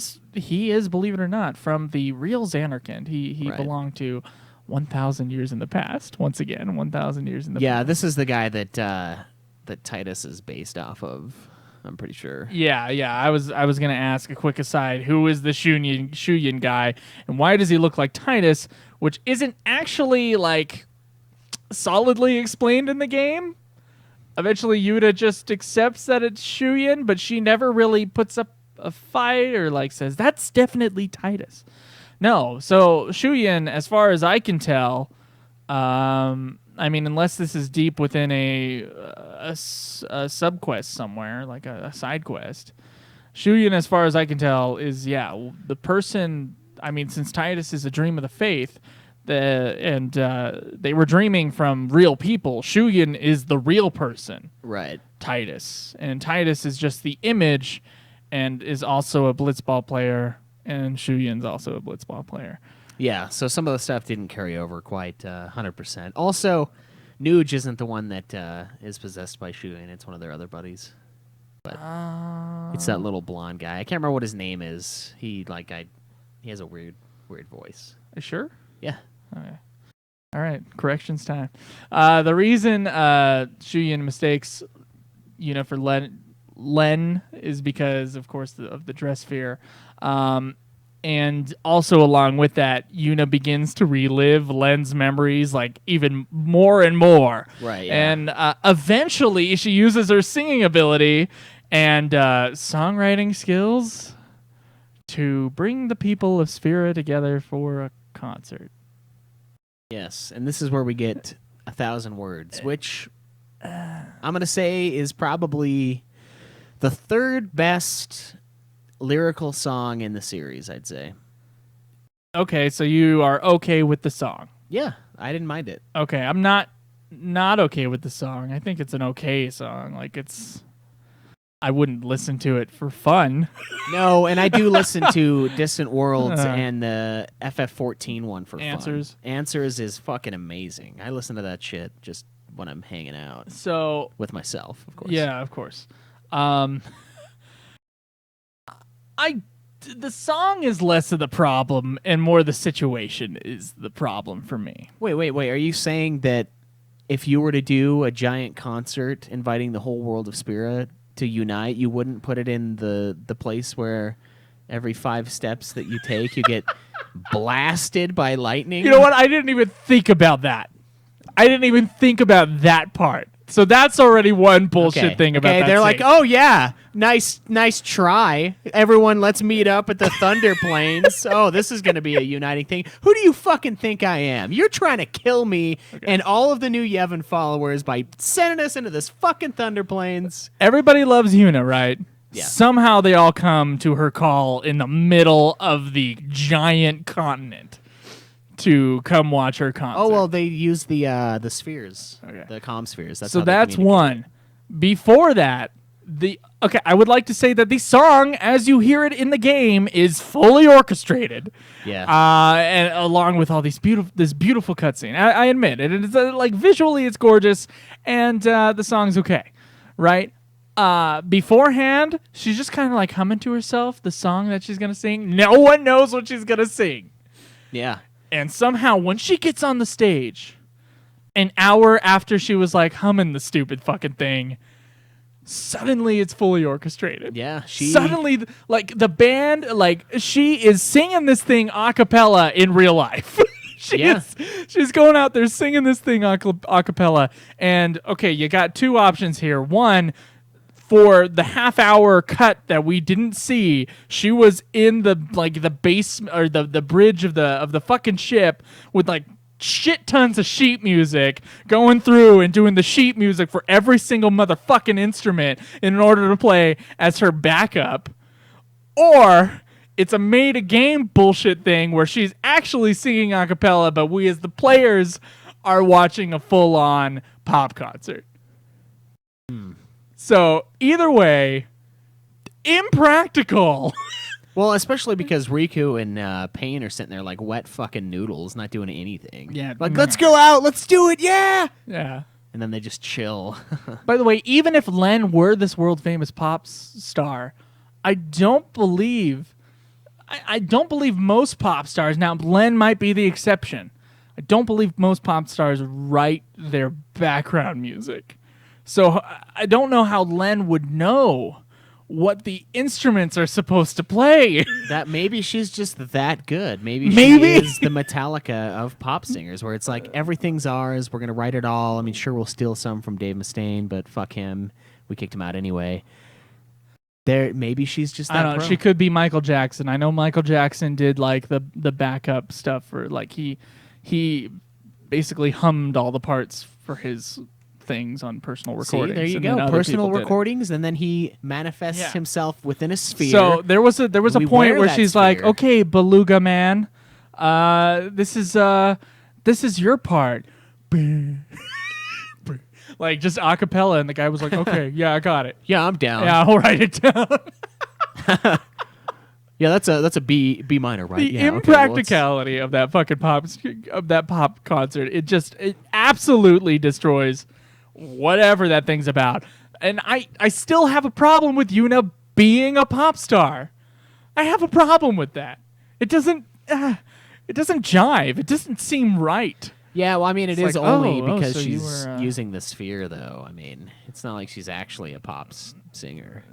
is, believe it or not, from the real Xanarkand. He belonged to 1,000 years in the past. Once again, 1,000 years in the past.
Yeah, this is the guy that Titus is based off of, I'm pretty sure.
Yeah. I was going to ask a quick aside. Who is the Shuyin guy, and why does he look like Titus, which isn't actually like solidly explained in the game? Eventually, Yuta just accepts that it's Shuyin, but she never really puts up a fight or like says, that's definitely Titus. No, so Shuyin, as far as I can tell, I mean, unless this is deep within a sub-quest somewhere, like a side quest, Shuyin, as far as I can tell, is, the person, I mean, since Titus is a dream of the faith, and they were dreaming from real people, Shuyin is the real person.
Right.
Titus. And Titus is just the image and is also a blitzball player, and Shuyin's also a blitzball player.
Yeah, so some of the stuff didn't carry over quite 100%. Also, Nuge isn't the one that is possessed by Shuyin. It's one of their other buddies. But it's that little blonde guy. I can't remember what his name is. He has a weird voice.
You sure?
Yeah.
Okay. All right, corrections time. The reason Shuyin mistakes Yuna for Len is because, of course, of the dress fear. And also along with that, Yuna begins to relive Len's memories like even more and more.
Right, yeah.
And eventually she uses her singing ability and songwriting skills to bring the people of Sphera together for a concert.
Yes, and this is where we get 1,000 words, which I'm going to say is probably the third best lyrical song in the series, I'd say.
Okay, so you are okay with the song.
Yeah, I didn't mind it.
Okay, I'm not okay with the song. I think it's an okay song. Like I wouldn't listen to it for fun.
No, and I do listen to Distant Worlds and the FF14 one for
Answers.
fun. Answers is fucking amazing. I listen to that shit just when I'm hanging out.
So
with myself, of course.
Yeah, of course. The song is less of the problem and more the situation is the problem for me.
Wait. Are you saying that if you were to do a giant concert inviting the whole world of Spirit to unite, you wouldn't put it in the place where every 5 steps that you take you get blasted by lightning?
You know what? I didn't even think about that. I didn't even think about that part. So that's already one bullshit thing about that.
They're
scene.
like, oh yeah, nice try. Everyone, let's meet up at the Thunder Plains. Oh, this is going to be a uniting thing. Who do you fucking think I am? You're trying to kill me and all of the new Yevon followers by sending us into this fucking Thunder Plains.
Everybody loves Yuna, right?
Yeah.
Somehow they all come to her call in the middle of the giant continent to come watch her concert.
Oh well, they use the spheres,
Okay.
the comm spheres.
So that's one. Before that, I would like to say that the song, as you hear it in the game, is fully orchestrated.
Yeah.
And along with all this beautiful cutscene, I admit it. It's like visually, it's gorgeous, and the song's okay, right? Beforehand, she's just kind of like humming to herself the song that she's gonna sing. No one knows what she's gonna sing.
Yeah.
And somehow, when she gets on the stage, an hour after she was like humming the stupid fucking thing, suddenly it's fully orchestrated.
Yeah,
Suddenly, like the band, like she is singing this thing a cappella in real life. She's going out there singing this thing a cappella. And okay, you got 2 options here. One, for the half-hour cut that we didn't see, she was in the base or the bridge of the fucking ship with like shit tons of sheet music going through and doing the sheet music for every single motherfucking instrument in order to play as her backup. Or it's a made-a-game bullshit thing where she's actually singing a cappella, but we as the players are watching a full-on pop concert. So, either way, impractical.
Well, especially because Riku and Pain are sitting there like wet fucking noodles, not doing anything.
Yeah.
Like, let's go out, let's do it, yeah!
Yeah.
And then they just chill.
By the way, even if Len were this world-famous pop star, I don't believe most pop stars, now Len might be the exception, I don't believe most pop stars write their background music. So I don't know how Len would know what the instruments are supposed to play.
That maybe she's just that good. Maybe
Maybe.
she is the Metallica of pop singers, where it's like everything's ours. We're gonna write it all. I mean, sure, we'll steal some from Dave Mustaine, but fuck him. We kicked him out anyway. Maybe she's just that.
I don't know.
pro.
She could be Michael Jackson. I know Michael Jackson did like the backup stuff for like he basically hummed all the parts for his things on personal recordings.
See, there you
and then
go.
other
Personal
people did it.
recordings, and then he manifests
Yeah.
himself within a sphere.
So there was a
We
point
wear
where
that
she's like,
sphere.
"Okay, Beluga Man, this is your part." Like just a cappella, and the guy was like, "Okay, yeah, I got it.
yeah, I'm down.
Yeah, I'll write it down."
Yeah, that's a B minor, right?
The
Yeah, okay,
impracticality of that fucking pop concert, it absolutely destroys whatever that thing's about. And I still have a problem with Yuna being a pop star. I have a problem with that. It doesn't jive. It doesn't seem right.
Yeah, well, I mean, it is
like,
only
oh,
because
so you
she's
were,
using the sphere, though. I mean, it's not like she's actually a pop singer.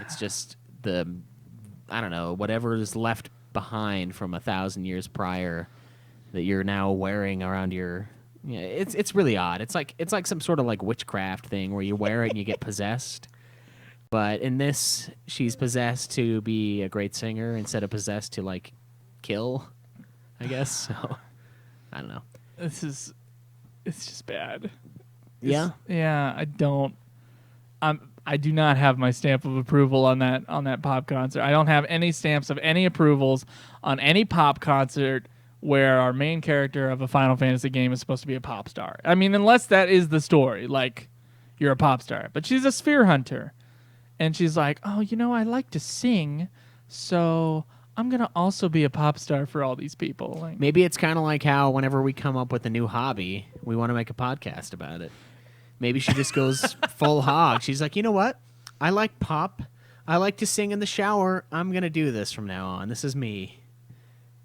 It's just I don't know, whatever is left behind from 1,000 years prior that you're now wearing around your. Yeah, it's really odd. It's like some sort of like witchcraft thing where you wear it and you get possessed. But in this, she's possessed to be a great singer instead of possessed to like kill, I guess. So I don't know.
It's just bad.
Yeah.
Yeah, I do not have my stamp of approval on that pop concert. I don't have any stamps of any approvals on any pop concert where our main character of a Final Fantasy game is supposed to be a pop star. I mean, unless that is the story, like you're a pop star. But she's a sphere hunter. And she's like, "Oh, I like to sing, so I'm going to also be a pop star for all these people." Like,
maybe it's kind of like how whenever we come up with a new hobby, we want to make a podcast about it. Maybe she just goes full hog. She's like, "You know what? I like pop. I like to sing in the shower. I'm going to do this from now on. This is me."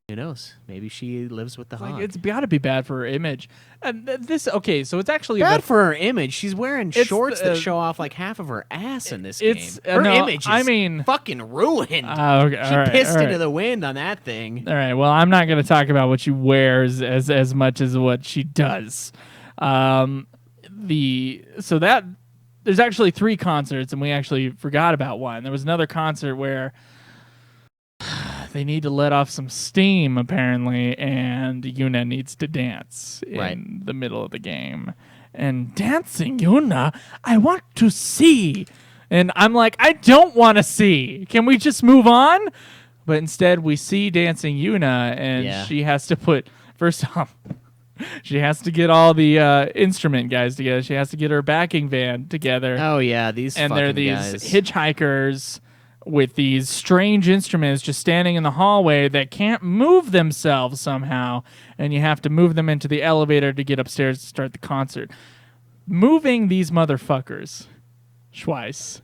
Who knows? Maybe she lives with the hog.
it's got to be bad for her image. And so it's actually
bad for her image. She's wearing shorts that show off like half of her ass in this game. Her image is fucking ruined.
Okay,
she pissed into the wind on that thing.
All right. Well, I'm not going to talk about what she wears as much as what she does. There's actually 3 concerts, and we actually forgot about one. There was another concert where they need to let off some steam, apparently, and Yuna needs to dance in the middle of the game. And dancing, Yuna, I want to see. And I'm like, I don't want to see. Can we just move on? But instead, we see dancing Yuna, and she has to put, first off, she has to get all the instrument guys together. She has to get her backing band together.
Oh, yeah, these
and
fucking
they're these
guys.
Hitchhikers with these strange instruments just standing in the hallway that can't move themselves somehow, and you have to move them into the elevator to get upstairs to start the concert. Moving these motherfuckers, Schweiss.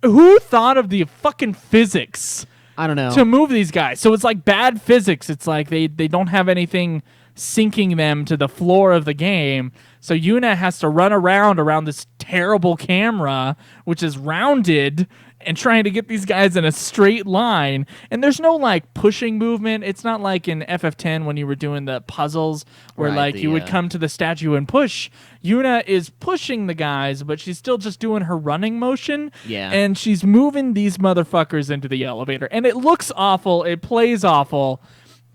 Who thought of the fucking physics?
I don't know.
To move these guys. So it's like bad physics. It's like they don't have anything sinking them to the floor of the game. So Yuna has to run around this terrible camera, which is rounded, and trying to get these guys in a straight line. And there's no like pushing movement. It's not like in FF10 when you were doing the puzzles where you would come to the statue and push. Yuna is pushing the guys, but she's still just doing her running motion.
Yeah.
And she's moving these motherfuckers into the elevator. And it looks awful. It plays awful.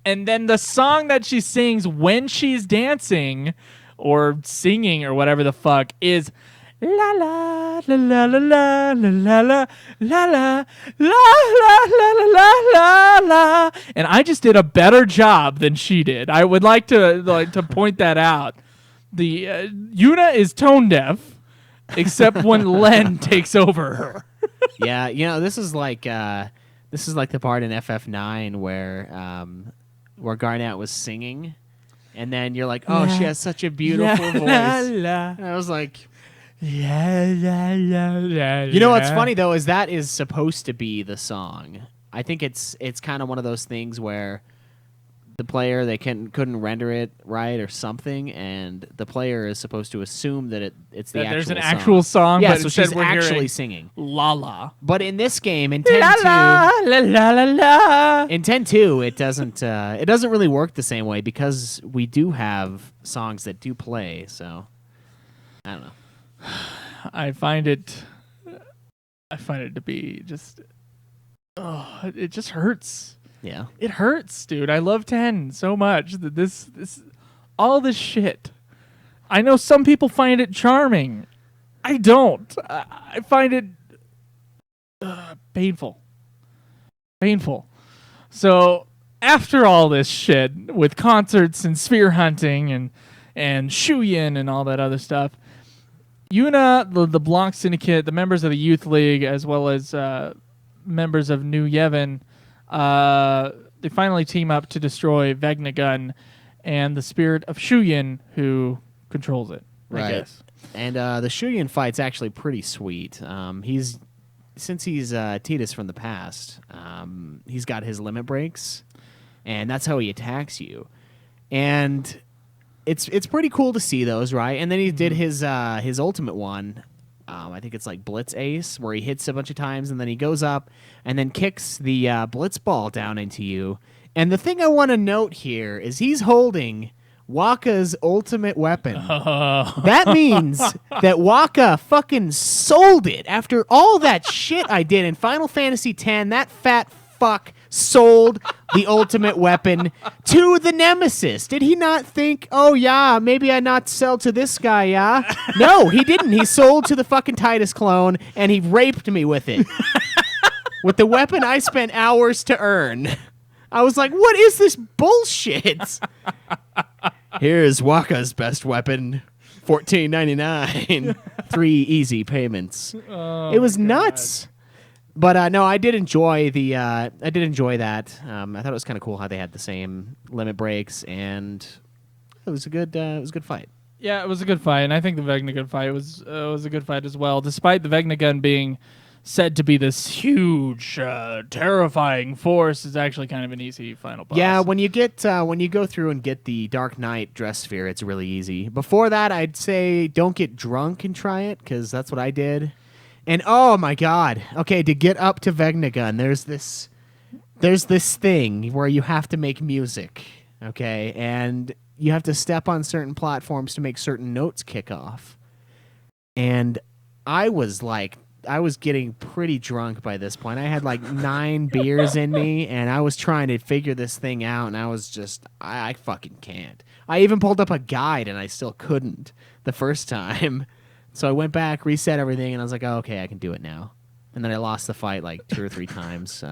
And then the song that she sings when she's dancing or singing or whatever the fuck is la la la la la la la la la la la la la la. And I just did a better job than she did. I would like to point that out. The Yuna is tone deaf, except when Len takes over her.
Yeah, this is like the part in FF9 where Garnet was singing, and then you're like, oh, she has such a beautiful voice. And I was like, you know what's funny though is that is supposed to be the song. I think it's kind of one of those things where the player couldn't render it right or something, and the player is supposed to assume that it's the
there's an
song.
actual song.
Yeah,
but
so
instead
she's
we're
actually singing
la la.
But in this game, in
La
10.2,
la la la la la.
in 10.2, it doesn't really work the same way because we do have songs that do play. So I don't know.
I find it to be just, it just hurts.
Yeah.
It hurts, dude. I love 10 so much that all this shit. I know some people find it charming. I don't. I find it painful. Painful. So after all this shit with concerts and sphere hunting and Shuyin and all that other stuff, Yuna, the Blanc Syndicate, the members of the Youth League, as well as members of New Yevon, they finally team up to destroy Vegnagun and the spirit of Shuyin, who controls it. I guess.
And the Shuyin fight's actually pretty sweet. Since he's Tidus from the past, he's got his limit breaks, and that's how he attacks you. And it's pretty cool to see those, right? And then he did his ultimate one. I think it's like Blitz Ace, where he hits a bunch of times, and then he goes up and then kicks the Blitz Ball down into you. And the thing I want to note here is he's holding Wakka's ultimate weapon.
Oh.
That means that Wakka fucking sold it. After all that shit I did in Final Fantasy X, that fat fuck sold the ultimate weapon to the Nemesis. Did he not think, oh yeah, maybe I not sell to this guy, yeah? No, he didn't. He sold to the fucking Tidus clone, and he raped me with it. With the weapon I spent hours to earn. I was like, what is this bullshit? Here's Wakka's best weapon, $14.99, 3 easy payments.
Oh,
it was nuts. But no, I did enjoy that. I thought it was kind of cool how they had the same limit breaks, and it was a good fight.
Yeah, it was a good fight, and I think the Vegnagun fight was a good fight as well, despite the Vegnagun being said to be this huge, terrifying force. Is actually kind of an easy final boss.
Yeah, when you go through and get the Dark Knight dress sphere, it's really easy. Before that, I'd say don't get drunk and try it, because that's what I did. And oh my god, okay, to get up to Vegnagun, there's this thing where you have to make music, okay, and you have to step on certain platforms to make certain notes kick off. And I was getting pretty drunk by this point. I had like 9 beers in me, and I was trying to figure this thing out, and I was just, I fucking can't. I even pulled up a guide, and I still couldn't the first time. So I went back, reset everything, and I was like, oh, okay, I can do it now. And then I lost the fight like 2 or 3 times.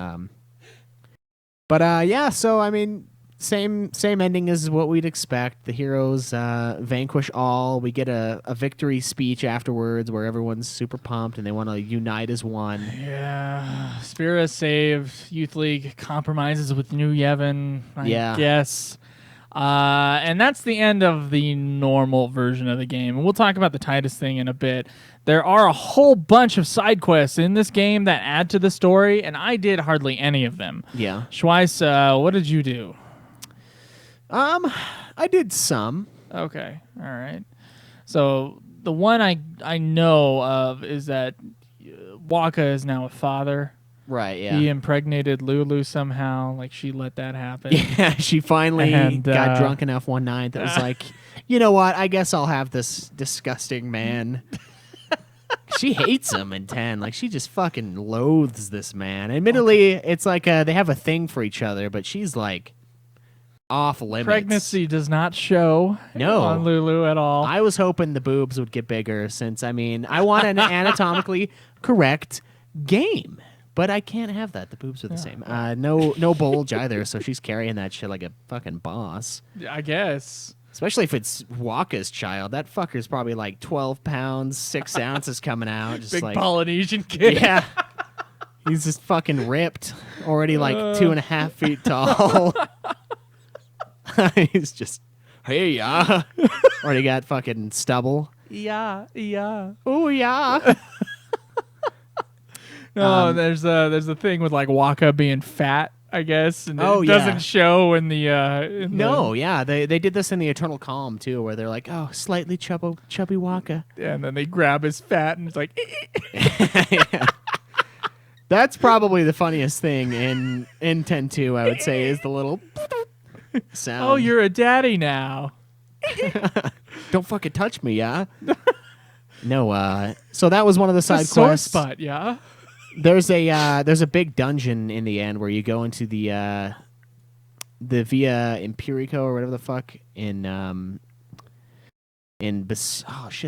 Yeah, so I mean, same ending as what we'd expect. The heroes vanquish all. We get a victory speech afterwards where everyone's super pumped and they want to unite as one.
Yeah, Spira saved. Youth League compromises with New Yevon, I guess. And that's the end of the normal version of the game. And we'll talk about the Tidus thing in a bit. There are a whole bunch of side quests in this game that add to the story, and I did hardly any of them.
Yeah.
Schweiss, what did you do?
I did some.
Okay, all right. So the one I know of is that Wakka is now a father.
Right, yeah.
He impregnated Lulu somehow. Like, she let that happen.
Yeah, she finally got drunk enough one night that was like, you know what? I guess I'll have this disgusting man. She hates him in 10. Like, she just fucking loathes this man. Admittedly, it's like they have a thing for each other, but she's like off limits.
Pregnancy does not show on Lulu at all.
I was hoping the boobs would get bigger since, I mean, I want an anatomically correct game. But I can't have that. The boobs are the same. No bulge either, so she's carrying that shit like a fucking boss.
I guess.
Especially if it's Wakka's child. That fucker's probably like 12 pounds, 6 ounces coming out. Just
big
like,
Polynesian kid.
Yeah. He's just fucking ripped. Already like 2.5 feet tall. He's just, hey, yeah. Already got fucking stubble.
Yeah.
Oh, yeah.
No, there's a thing with like Wakka being fat, I guess, and it doesn't show in the.
Yeah, they did this in the Eternal Calm too, where they're like, oh, slightly chubby Wakka,
and then they grab his fat and it's like.
Yeah. That's probably the funniest thing in 10-2, I would say, is the little sound.
Oh, you're a daddy now.
Don't fucking touch me, yeah. No, so that was one of the side
sore
quests.
Spot, yeah.
There's a big dungeon in the end where you go into the Via Empirico or whatever the fuck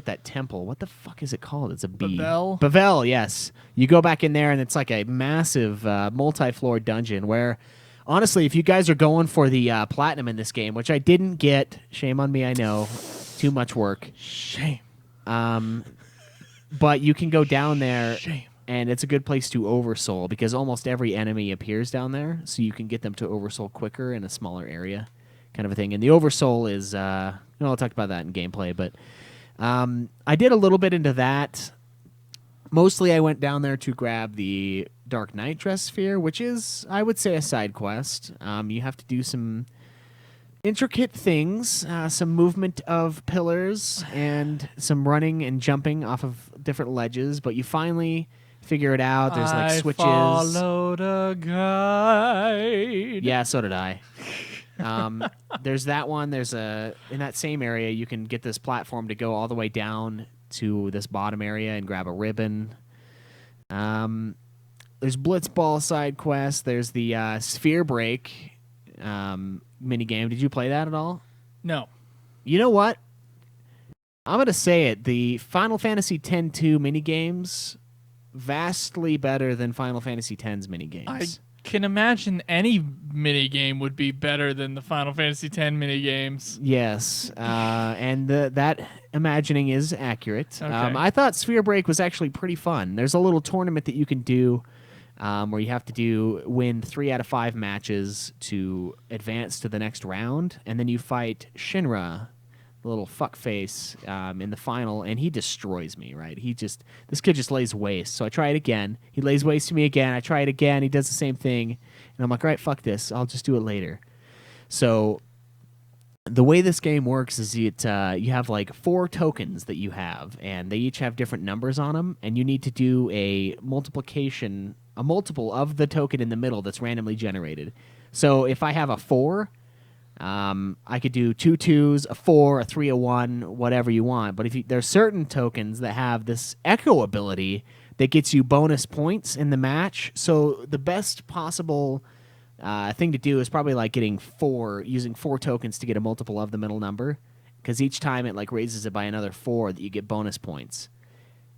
that temple. What the fuck is it called? It's a B. Bavel, yes. You go back in there and it's like a massive multi-floor dungeon where, honestly, if you guys are going for the platinum in this game, which I didn't get, shame on me, I know, too much work.
Shame.
But you can go down there.
Shame.
and it's a good place to oversoul because almost every enemy appears down there, so you can get them to oversoul quicker in a smaller area, kind of a thing. And the oversoul is, I'll talk about that in gameplay, but I did a little bit into that. Mostly I went down there to grab the Dark Knight Dress Sphere, which is, I would say, a side quest. You have to do some intricate things, some movement of pillars, and some running and jumping off of different ledges, but you finally figure it out. There's like switches. I
followed a guide.
Yeah, so did I. There's that one. There's in that same area, you can get this platform to go all the way down to this bottom area and grab a ribbon. There's Blitzball side quest. There's the Sphere Break mini game. Did you play that at all?
No.
You know what? I'm gonna say it. The Final Fantasy X-2 mini games vastly better than Final Fantasy X's mini games.
I can imagine any mini game would be better than the Final Fantasy X mini games.
Yes, and that imagining is accurate.
Okay.
I thought Sphere Break was actually pretty fun. There's a little tournament that you can do where you have to win 3 out of 5 matches to advance to the next round, and then you fight Shinra, the little fuckface, in the final, and he destroys me. Right? This kid just lays waste. So I try it again. He lays waste to me again. I try it again. He does the same thing, and I'm like, all right, fuck this. I'll just do it later. So the way this game works is you have like 4 tokens that you have, and they each have different numbers on them, and you need to do a multiple of the token in the middle that's randomly generated. So if I have a 4, I could do 2 2s, a 4, a 3, a 1, whatever you want. But there's certain tokens that have this echo ability that gets you bonus points in the match. So the best possible thing to do is probably like using 4 tokens to get a multiple of the middle number, because each time it like raises it by another 4 that you get bonus points.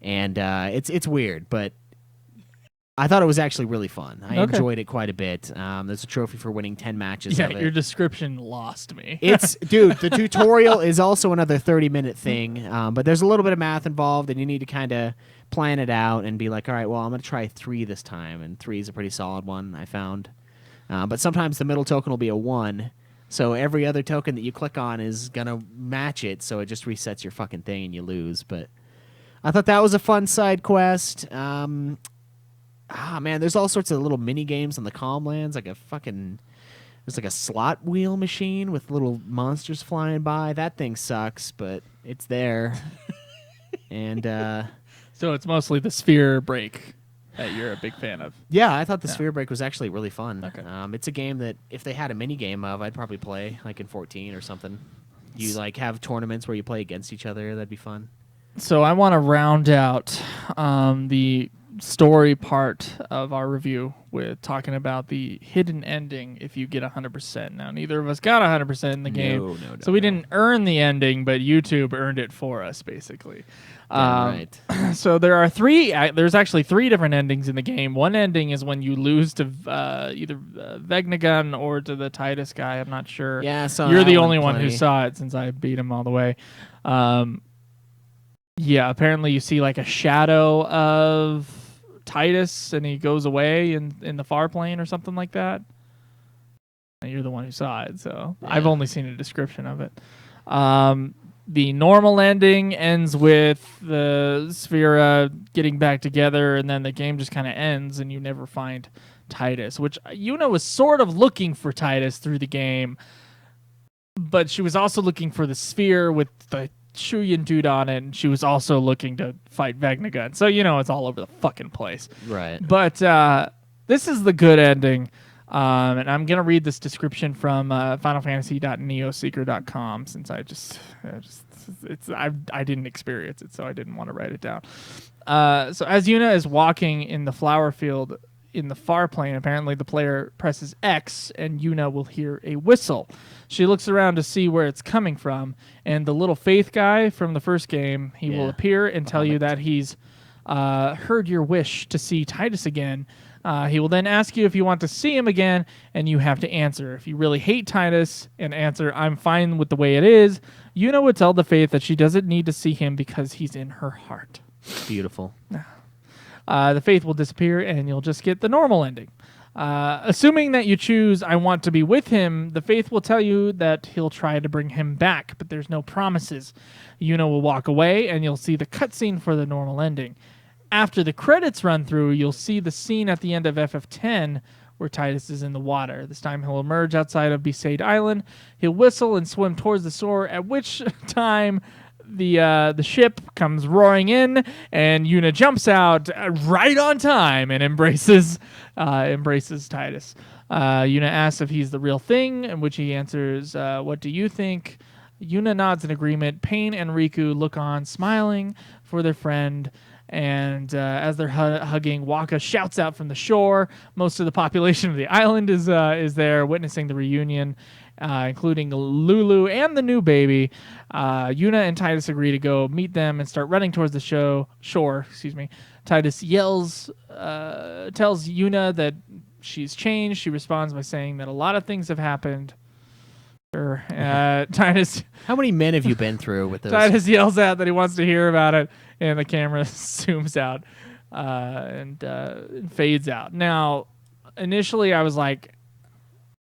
And it's weird, but I thought it was actually really fun. I enjoyed it quite a bit. There's a trophy for winning 10 matches of it.
Your description lost me.
Dude, the tutorial is also another 30-minute thing, but there's a little bit of math involved, and you need to kind of plan it out and be like, all right, well, I'm going to try 3 this time, and 3 is a pretty solid one, I found. But sometimes the middle token will be a 1, so every other token that you click on is going to match it, so it just resets your fucking thing and you lose. But I thought that was a fun side quest. Man, there's all sorts of little mini games on the Calmlands, there's like a slot wheel machine with little monsters flying by. That thing sucks, but it's there. And
so it's mostly the Sphere Break that you're a big fan of.
Yeah, I thought the Sphere Break was actually really fun.
Okay.
It's a game that if they had a mini game of, I'd probably play, like in 14 or something. You like have tournaments where you play against each other. That'd be fun.
So I want to round out the story part of our review with talking about the hidden ending if you get 100%. Now, neither of us got 100% in the game, so we didn't earn the ending, but YouTube earned it for us, basically.
Right.
So there are 3. There's actually 3 different endings in the game. One ending is when you lose to either Vegnagun or to the Titus guy. I'm not sure.
Yeah, so
you're the only one who saw it since I beat him all the way. Yeah, apparently you see like a shadow of Titus, and he goes away in the far plane or something like that. And you're the one who saw it, so yeah. I've only seen a description of it. The normal ending ends with the Sphera getting back together, and then the game just kind of ends, and you never find Titus, which Yuna was sort of looking for Titus through the game, but she was also looking for the sphere with the Shuyin dude on it, and she was also looking to fight Vegnagun. So, it's all over the fucking place.
Right.
But this is the good ending. And I'm going to read this description from FinalFantasy.neoseeker.com since I didn't experience it, so I didn't want to write it down. So as Yuna is walking in the flower field in the far plane, apparently the player presses X and Yuna will hear a whistle. She looks around to see where it's coming from, and the little Faith guy from the first game, he will appear and tell you that he's heard your wish to see Titus again. He will then ask you if you want to see him again, and you have to answer. If you really hate Titus and answer, I'm fine with the way it is, Yuna would tell the Faith that she doesn't need to see him because he's in her heart.
Beautiful.
the faith will disappear and you'll just get the normal ending. Assuming that you choose I want to be with him, the faith will tell you that he'll try to bring him back, but there's no promises. Yuna will walk away and you'll see the cutscene for the normal ending. After the credits run through, you'll see the scene at the end of FF10 where Tidus is in the water. This time he'll emerge outside of Besaid Island. He'll whistle and swim towards the shore, at which time the ship comes roaring in, and Yuna jumps out right on time and embraces Tidus. Yuna asks if he's the real thing, in which he answers, "What do you think?" Yuna nods in agreement. Pain and Riku look on, smiling for their friend. And as they're hugging, Waka shouts out from the shore. Most of the population of the island is there, witnessing the reunion, including Lulu and the new baby. Yuna and Tidus agree to go meet them and start running towards the shore. Tidus tells Yuna that she's changed. She responds by saying that a lot of things have happened. Tidus.
How many men have you been through with those?
Tidus yells out that he wants to hear about it, and the camera zooms out and fades out. Now, initially, I was like,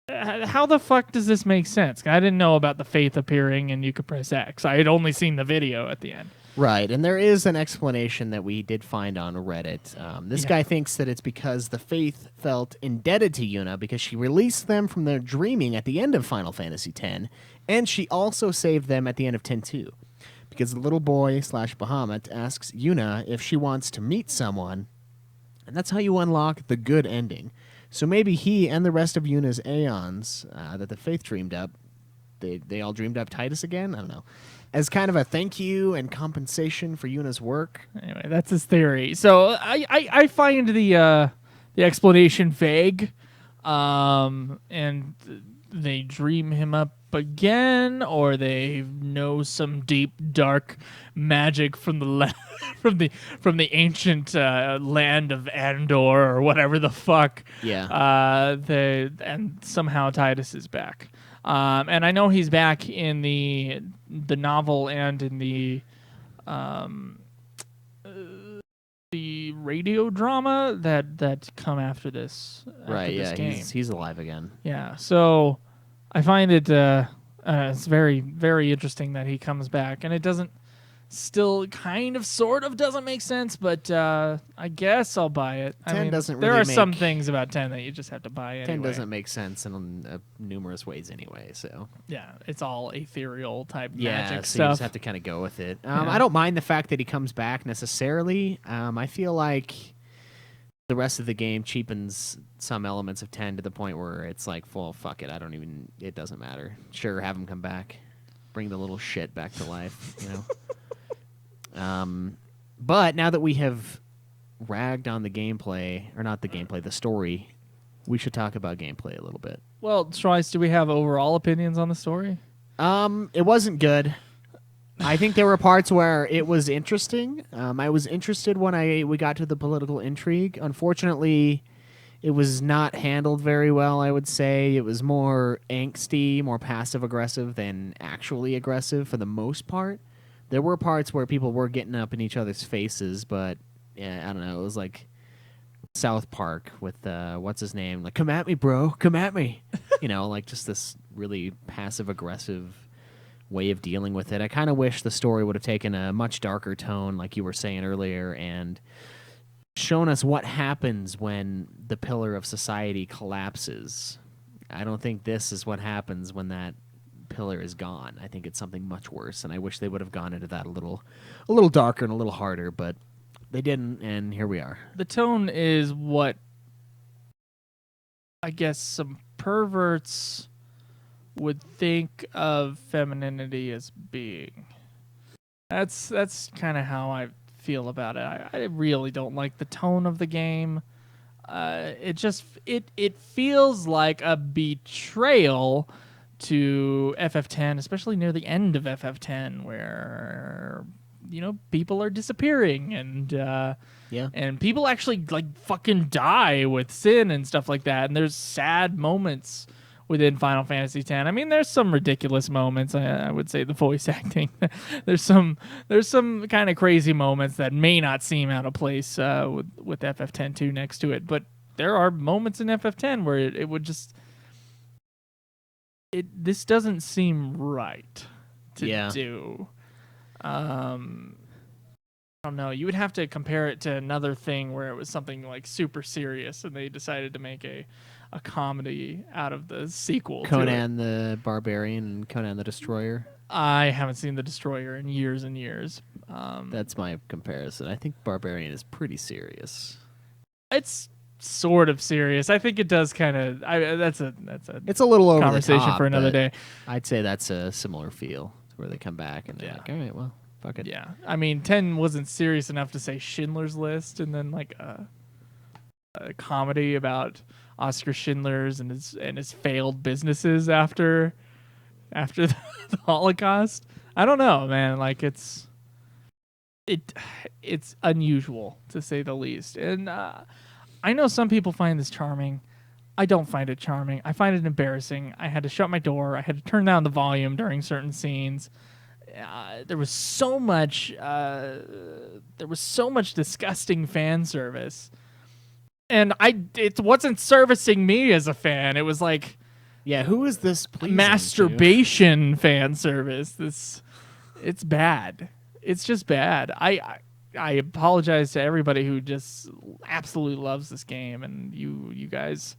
"How the fuck does this make sense?" I didn't know about the faith appearing, and you could press X. I had only seen the video at the end.
Right, and there is an explanation that we did find on Reddit. This guy thinks that it's because the Faith felt indebted to Yuna because she released them from their dreaming at the end of Final Fantasy X, and she also saved them at the end of 10-2. Because the little boy / Bahamut asks Yuna if she wants to meet someone, and that's how you unlock the good ending. So maybe he and the rest of Yuna's Aeons that the Faith dreamed up, they all dreamed up Tidus again? I don't know. As kind of a thank you and compensation for Yuna's work.
Anyway, that's his theory. So I find the explanation vague, and they dream him up again, or they know some deep dark magic from the from the ancient land of Andor or whatever the fuck.
Yeah.
And somehow Tidus is back. And I know he's back in the novel and in the radio drama that come after this.
Right,
this
yeah,
game.
he's alive again.
Yeah, so I find it it's very, very interesting that he comes back, and it doesn't still kind of sort of doesn't make sense, but I guess I'll buy it.
10 doesn't
there
really
are some things about 10 that you just have to buy anyway.
10 doesn't make sense in numerous ways anyway, so.
Yeah, it's all ethereal type
Yeah,
magic
so
stuff.
you just have to kind of go with it.
Yeah.
I don't mind the fact that he comes back necessarily. I feel like the rest of the game cheapens some elements of 10 to the point where it's like, well, fuck it, it doesn't matter. Sure, have him come back. Bring the little shit back to life, you know? But now that we have ragged on the gameplay, or not the gameplay, the story, we should talk about gameplay a little bit.
Well, Trice, do we have overall opinions on the story?
It wasn't good. I think there were parts where it was interesting. I was interested when we got to the political intrigue. Unfortunately, it was not handled very well, I would say. It was more angsty, more passive-aggressive than actually aggressive for the most part. There were parts where people were getting up in each other's faces, but yeah, I don't know. It was like South Park with what's his name? Like, come at me, bro. Come at me. You know, like just this really passive-aggressive way of dealing with it. I kind of wish the story would have taken a much darker tone, like you were saying earlier, and shown us what happens when the pillar of society collapses. I don't think this is what happens when that pillar is gone. I think it's something much worse, and I wish they would have gone into that a little darker and a little harder, but they didn't, and here we are.
The tone is what I guess some perverts would think of femininity as being. That's kind of how I feel about it. I really don't like the tone of the game. It feels like a betrayal to FF10, especially near the end of FF10, where people are disappearing and people actually like fucking die with Sin and stuff like that. And there's sad moments within Final Fantasy X. I mean, there's some ridiculous moments. I would say the voice acting. there's some kind of crazy moments that may not seem out of place with FF10 next to it, but there are moments in FF10 where it would just this doesn't seem right to do. I don't know. You would have to compare it to another thing where it was something like super serious, and they decided to make a comedy out of the sequel.
Conan the Barbarian and Conan the Destroyer.
I haven't seen the Destroyer in years and years.
That's my comparison. I think Barbarian is pretty serious.
It's sort of serious. I think it does kind of. It's
a little over
conversation
the top,
for another day.
I'd say that's a similar feel where they come back and they're like, all right, well, fuck it.
Yeah, I mean, 10 wasn't serious enough to say Schindler's List, and then like a comedy about Oscar Schindler's and his failed businesses after the Holocaust. I don't know, man. Like it's unusual to say the least, and I know some people find this charming. I don't find it charming. I find it embarrassing. I had to shut my door. I had to turn down the volume during certain scenes. There was so much disgusting fan service, and it wasn't servicing me as a fan. It was like,
yeah, who is this
masturbation fan service? It's bad. It's just bad. I apologize to everybody who just absolutely loves this game, and you guys,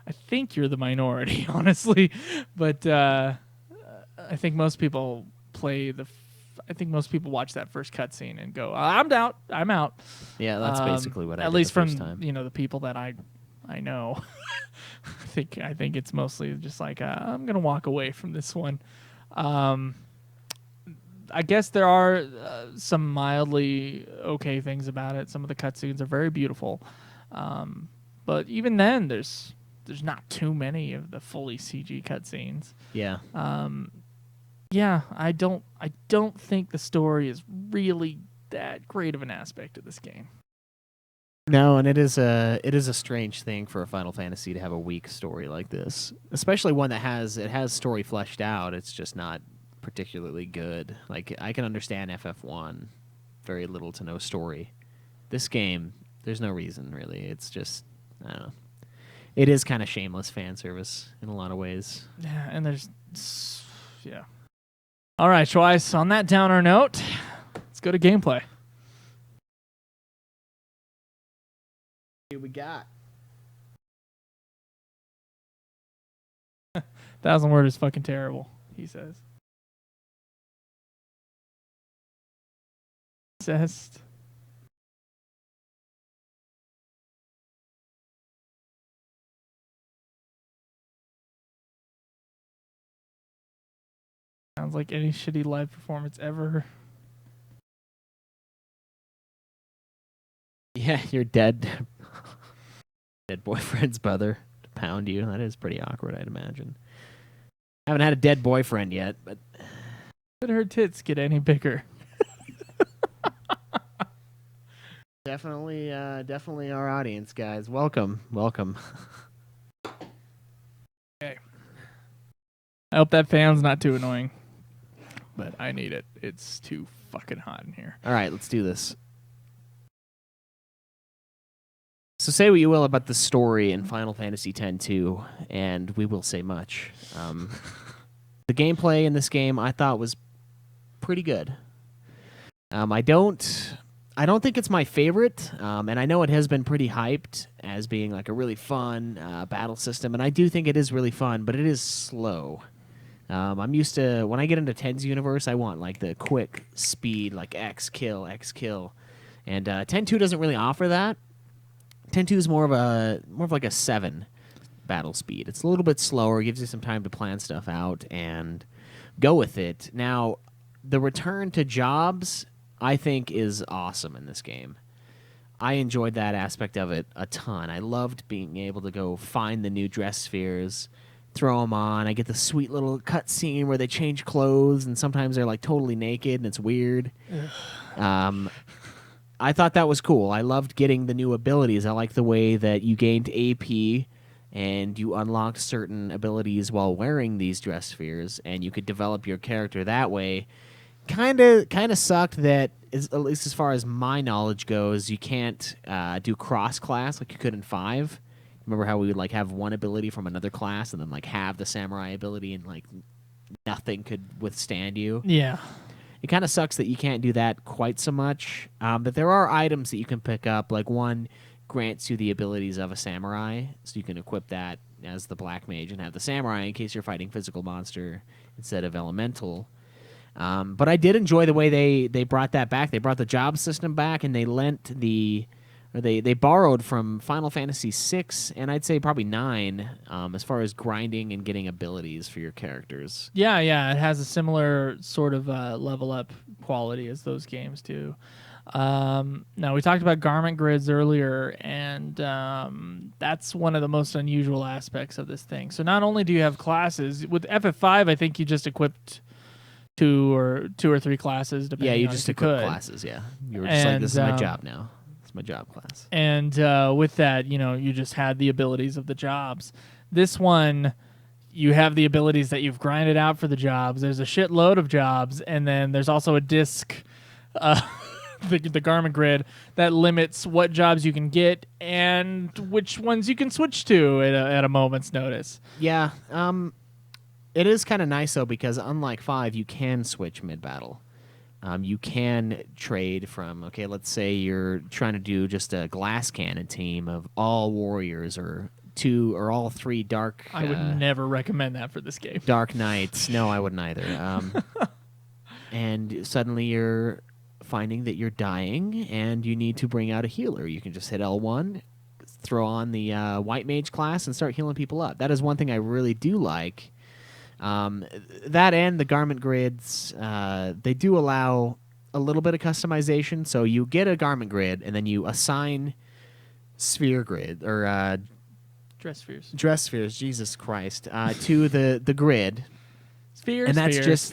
I think you're the minority, honestly, but I think most people most people watch that first cutscene and go, I'm out.
Yeah, that's basically what I did
at least
the
from
first time.
The people that I know. I think it's mostly just like I'm gonna walk away from this one. I guess there are some mildly okay things about it. Some of the cutscenes are very beautiful, but even then, there's not too many of the fully CG cutscenes.
Yeah.
Yeah, I don't think the story is really that great of an aspect of this game.
No, and it is a strange thing for a Final Fantasy to have a weak story like this, especially one that has story fleshed out. It's just not particularly good. Like, I can understand FF1, very little to no story. This game, there's no reason really. It's just, I don't know. It is kind of shameless fan service in a lot of ways.
Yeah, and yeah. All right, Schweiss, on that downer note, let's go to gameplay.
Here we got
1,000 Word is fucking terrible, he says. Obsessed. Sounds like any shitty live performance ever.
Yeah, your dead boyfriend's brother to pound you. That is pretty awkward, I'd imagine. Haven't had a dead boyfriend yet, but
Could her tits get any bigger?
definitely our audience, guys. Welcome.
Okay. I hope that fan's not too annoying, but I need it. It's too fucking hot in here.
All right, let's do this. So say what you will about the story in Final Fantasy X-2, and we will say much. The gameplay in this game I thought was pretty good. I don't think it's my favorite, and I know it has been pretty hyped as being like a really fun battle system, and I do think it is really fun, but it is slow. I'm used to, when I get into 10's universe, I want like the quick speed, like X kill, and 10-2 doesn't really offer that. 10-2 is more of like a 7 battle speed. It's a little bit slower, gives you some time to plan stuff out and go with it. Now, the return to jobs, I think, is awesome in this game. I enjoyed that aspect of it a ton. I loved being able to go find the new dress spheres, throw them on. I get the sweet little cutscene where they change clothes, and sometimes they're like totally naked, and it's weird. I thought that was cool. I loved getting the new abilities. I liked the way that you gained AP and you unlocked certain abilities while wearing these dress spheres, and you could develop your character that way. Kind of sucked that, at least as far as my knowledge goes, you can't do cross class like you could in 5. Remember how we would like have one ability from another class and then like have the samurai ability and like nothing could withstand you?
Yeah.
It kind of sucks that you can't do that quite so much. But there are items that you can pick up. Like one grants you the abilities of a samurai, so you can equip that as the black mage and have the samurai in case you're fighting physical monster instead of elemental. But I did enjoy the way they brought that back. They brought the job system back, and they they borrowed from Final Fantasy VI, and I'd say probably 9, as far as grinding and getting abilities for your characters.
Yeah, it has a similar sort of level up quality as those games do. Now, we talked about garment grids earlier, and that's one of the most unusual aspects of this thing. So not only do you have classes, with FF5, I think you just equipped two or three classes, depending on
you just equipped classes, yeah. You were just like, this is my job now. It's my job class.
And with that, you just had the abilities of the jobs. This one, you have the abilities that you've grinded out for the jobs. There's a shitload of jobs, and then there's also a disc, the garment grid, that limits what jobs you can get and which ones you can switch to at a moment's notice.
Yeah, it is kind of nice, though, because unlike 5, you can switch mid-battle. You can trade from, okay, let's say you're trying to do just a glass cannon team of all warriors or 2 or all 3 dark...
I would never recommend that for this game.
Dark knights. No, I wouldn't either. And suddenly you're finding that you're dying and you need to bring out a healer. You can just hit L1, throw on the white mage class, and start healing people up. That is one thing I really do like. That and the garment grids, they do allow a little bit of customization. So you get a garment grid, and then you assign sphere grid or
dress spheres.
Dress spheres, Jesus Christ, to the grid.
Sphere,
and that's
sphere,
just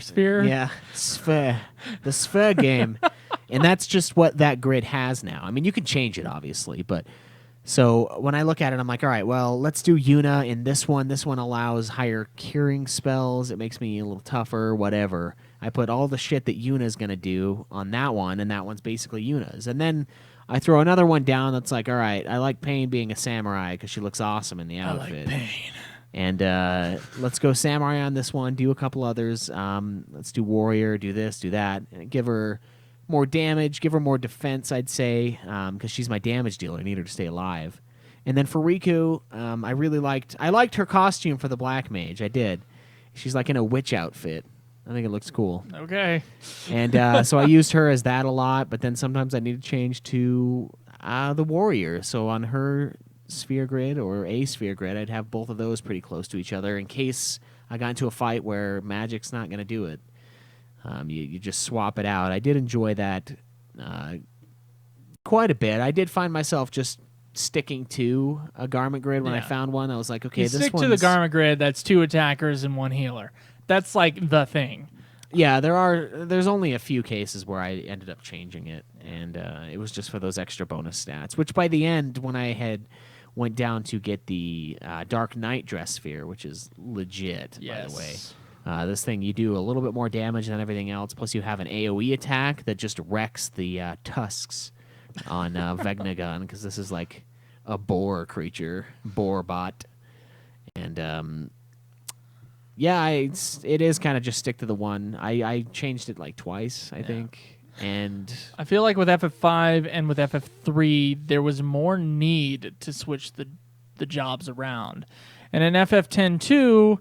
sphere.
Yeah, sphere, the sphere game, and that's just what that grid has now. I mean, you can change it obviously, but. So when I look at it, I'm like, all right, well, let's do Yuna in this one. This one allows higher curing spells. It makes me a little tougher, whatever. I put all the shit that Yuna's going to do on that one, and that one's basically Yuna's. And then I throw another one down that's like, all right, I like Pain being a samurai because she looks awesome in the outfit.
I like Pain.
And let's go samurai on this one, do a couple others. Let's do warrior, do this, do that. And give her... more damage, give her more defense, I'd say, because she's my damage dealer. I need her to stay alive. And then for Riku, I liked her costume for the Black Mage. I did. She's like in a witch outfit. I think it looks cool.
Okay.
And so I used her as that a lot, but then sometimes I need to change to the warrior. So on her sphere grid or a sphere grid, I'd have both of those pretty close to each other in case I got into a fight where magic's not going to do it. You just swap it out. I did enjoy that quite a bit. I did find myself just sticking to a garment grid when I found one. I was like, okay,
you
this
stick
one's...
to the garment grid that's 2 attackers and 1 healer. That's like the thing.
Yeah, there's only a few cases where I ended up changing it, and it was just for those extra bonus stats, which by the end, when I had went down to get the Dark Knight dress sphere, which is legit, by the way. This thing, you do a little bit more damage than everything else, plus you have an AoE attack that just wrecks the tusks on Vegnagun, because this is like a boar creature, boar bot. And, it is kind of just stick to the one. I changed it like twice, I think. And
I feel like with FF5 and with FF3, there was more need to switch the jobs around. And in FF10-2...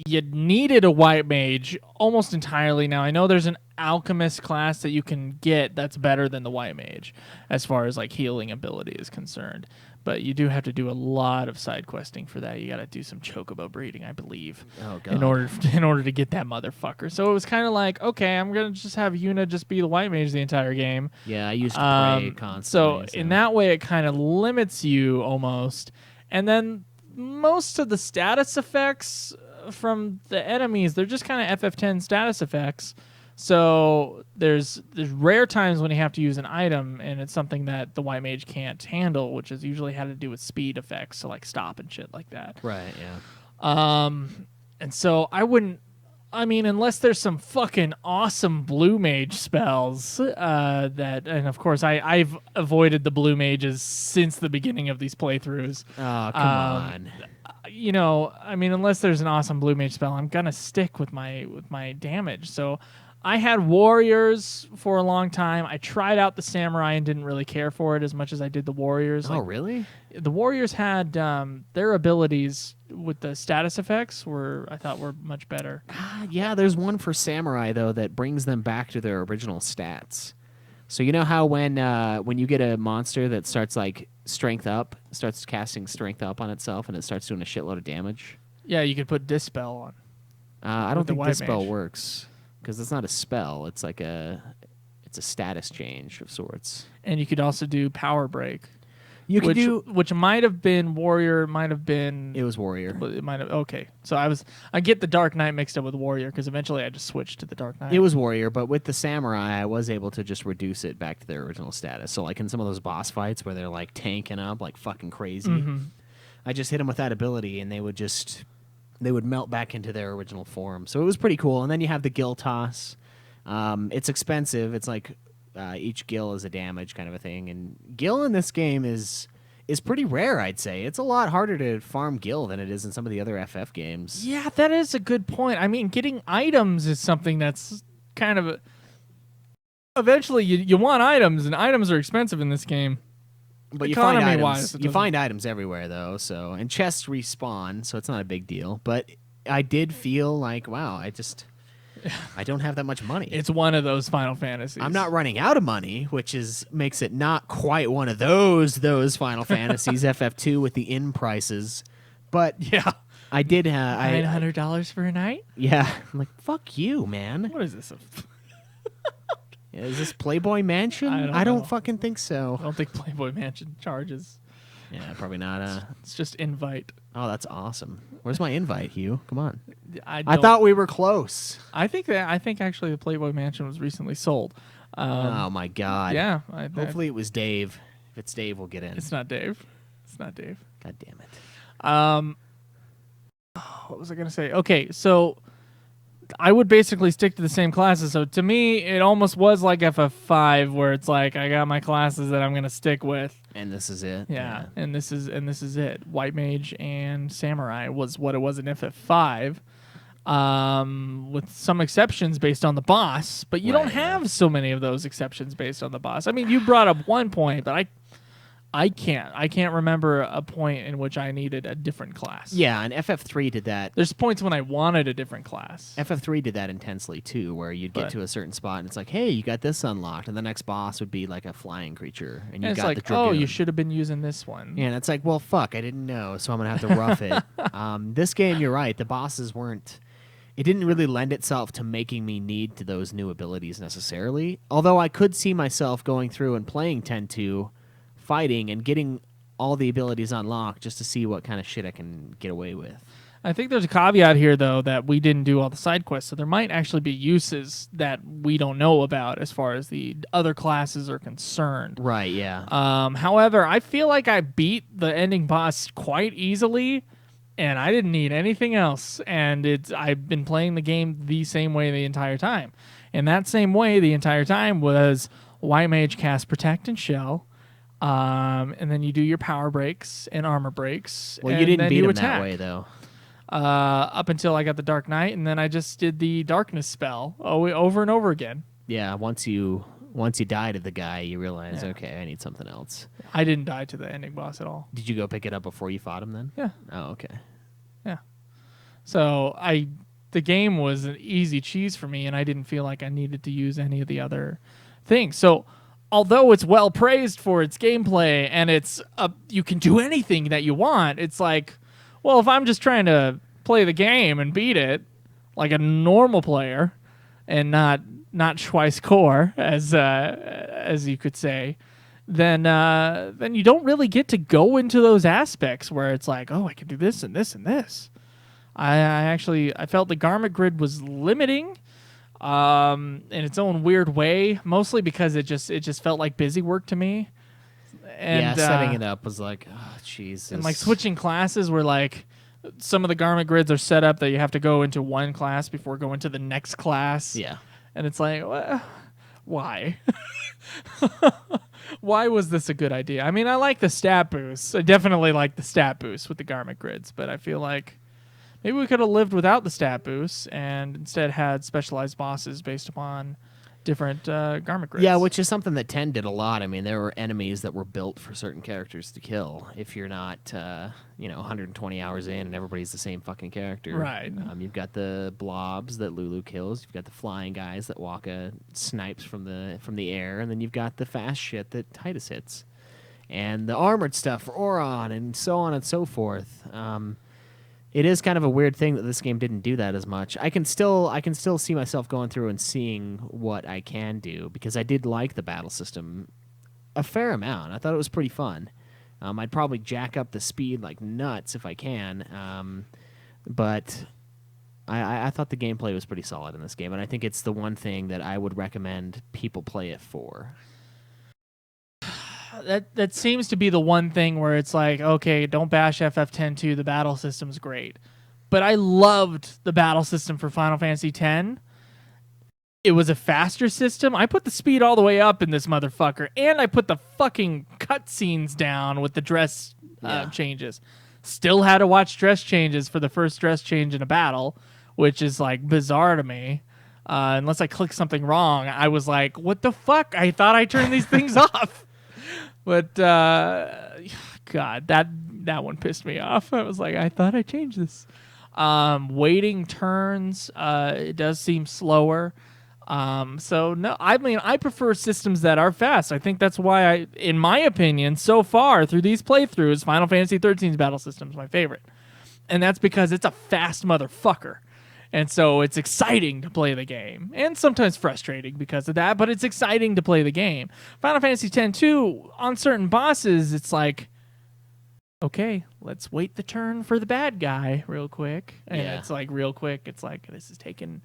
you needed a white mage almost entirely. Now, I know there's an alchemist class that you can get that's better than the white mage as far as like healing ability is concerned. But you do have to do a lot of side questing for that. You got to do some chocobo breeding, I believe, in order to get that motherfucker. So it was kind of like, okay, I'm going to just have Yuna just be the white mage the entire game.
Yeah, I used to pray constantly.
So in that way, it kind of limits you almost. And then most of the status effects... from the enemies, they're just kind of FF10 status effects. So there's rare times when you have to use an item, and it's something that the white mage can't handle, which is usually had to do with speed effects, so like stop and shit like that.
Right. Yeah.
And so I wouldn't. I mean, unless there's some fucking awesome blue mage spells that, and of course I've avoided the blue mages since the beginning of these playthroughs.
Oh, come on.
You know, I mean, unless there's an awesome blue mage spell, I'm gonna stick with my damage. So I had warriors for a long time. I tried out the samurai and didn't really care for it as much as I did the warriors.
Oh, really?
The warriors had their abilities with the status effects I thought were much better.
Yeah, there's one for samurai though that brings them back to their original stats. So you know how when you get a monster that starts like starts casting strength up on itself, and it starts doing a shitload of damage?
Yeah, you could put dispel on.
I don't think
white
dispel
mage.
works because it's not a spell. It's like it's a status change of sorts.
And you could also do power break.
You could
which might have been warrior, might have been.
It was warrior.
It might have. Okay, so I get the Dark Knight mixed up with warrior because eventually I just switched to the Dark Knight.
It was warrior, but with the samurai, I was able to just reduce it back to their original status. So like in some of those boss fights where they're like tanking up like fucking crazy, I just hit them with that ability, and they would melt back into their original form. So it was pretty cool. And then you have the gill toss. It's expensive. It's like each gill is a damage kind of a thing. And gill in this game is pretty rare, I'd say. It's a lot harder to farm gill than it is in some of the other FF games.
Yeah, that is a good point. I mean, getting items is something that's kind of eventually you want items, and items are expensive in this game.
But you find
Economy-wise,
items. You find items everywhere though. So and chests respawn, so it's not a big deal. But I did feel like, wow, I don't have that much money.
It's one of those Final Fantasies.
I'm not running out of money, which makes it not quite one of those Final Fantasies, FF2 with the in prices. But
yeah,
I did
$900 for a night.
Yeah, I'm like, fuck you, man.
What is this?
Is this Playboy Mansion?
I
don't
know.
fucking think so.
I don't think Playboy Mansion charges.
Yeah, probably not.
It's just invite.
Oh, that's awesome. Where's my invite, Hugh? Come on.
I
thought we were close.
I think actually the Playboy Mansion was recently sold.
Oh my God.
Yeah.
Hopefully it was Dave. If it's Dave, we'll get in.
It's not Dave. It's not Dave.
God damn it.
What was I gonna say? Okay, so I would basically stick to the same classes. So to me, it almost was like FF5, where it's like I got my classes that I'm gonna stick with.
And this is it.
Yeah. And this is it. White Mage and Samurai was what it was in FF5, with some exceptions based on the boss. But you don't have so many of those exceptions based on the boss. I mean, you brought up one point, but I can't remember a point in which I needed a different class.
Yeah, and FF3 did that.
There's points when I wanted a different class.
FF3 did that intensely too, where you'd get to a certain spot and it's like, hey, you got this unlocked, and the next boss would be like a flying creature, and you
it's
got
like,
the Dragoon.
oh, you should have been using this one.
Yeah, and it's like, well, fuck, I didn't know, so I'm gonna have to rough it. This game, you're right, the bosses weren't. It didn't really lend itself to making me need to those new abilities necessarily. Although I could see myself going through and playing 10-2, fighting and getting all the abilities unlocked just to see what kind of shit I can get away with.
I think there's a caveat here, though, that we didn't do all the side quests, so there might actually be uses that we don't know about as far as the other classes are concerned.
Right, yeah.
However, I feel like I beat the ending boss quite easily, and I didn't need anything else, and I've been playing the game the same way the entire time. And that same way the entire time was White Mage cast Protect and Shell, and then you do your power breaks and armor breaks.
Well,
and
you didn't
then
beat
you
him
attack.
that way, though.
Up until I got the Dark Knight, and then I just did the Darkness spell over and over again.
Yeah, once you die to the guy, you realize, okay, I need something else.
I didn't die to the ending boss at all.
Did you go pick it up before you fought him then?
Yeah.
Oh, okay.
Yeah. So the game was an easy cheese for me, and I didn't feel like I needed to use any of the other things. So although it's well praised for its gameplay and you can do anything that you want, it's like, well, if I'm just trying to play the game and beat it like a normal player and not twice core, as you could say, then you don't really get to go into those aspects where it's like, oh, I can do this and this and this. I felt the garment grid was limiting. in its own weird way, mostly because it just felt like busy work to me. And
setting it up was like, oh, Jesus.
And like switching classes where like some of the garment grids are set up that you have to go into one class before going to the next class.
Yeah.
And it's like, why? Why was this a good idea? I mean, I like the stat boosts. I definitely like the stat boosts with the garment grids, but I feel like maybe we could have lived without the stat boosts and instead had specialized bosses based upon different garment grids.
Yeah, which is something that 10 did a lot. I mean, there were enemies that were built for certain characters to kill. If you're not, 120 hours in and everybody's the same fucking character.
Right.
You've got the blobs that Lulu kills. You've got the flying guys that Waka snipes from the air. And then you've got the fast shit that Titus hits. And the armored stuff for Auron and so on and so forth. It is kind of a weird thing that this game didn't do that as much. I can still see myself going through and seeing what I can do because I did like the battle system a fair amount. I thought it was pretty fun. I'd probably jack up the speed like nuts if I can, but I thought the gameplay was pretty solid in this game, and I think it's the one thing that I would recommend people play it for.
That seems to be the one thing where it's like, okay, don't bash FF10-2, the battle system's great. But I loved the battle system for Final Fantasy X. It was a faster system. I put the speed all the way up in this motherfucker, and I put the fucking cutscenes down with the dress changes. Still had to watch dress changes for the first dress change in a battle, which is like bizarre to me. Unless I click something wrong, I was like, what the fuck? I thought I turned these things off. But God, that one pissed me off. I was like, I thought I changed this. Waiting turns, it does seem slower. So no, I mean, I prefer systems that are fast. I think that's why in my opinion, so far through these playthroughs, Final Fantasy XIII's battle system is my favorite, and that's because it's a fast motherfucker. And so it's exciting to play the game, and sometimes frustrating because of that, but it's exciting to play the game. Final Fantasy X-2, on certain bosses, it's like, okay, let's wait the turn for the bad guy real quick. And it's like real quick, it's like, this is taking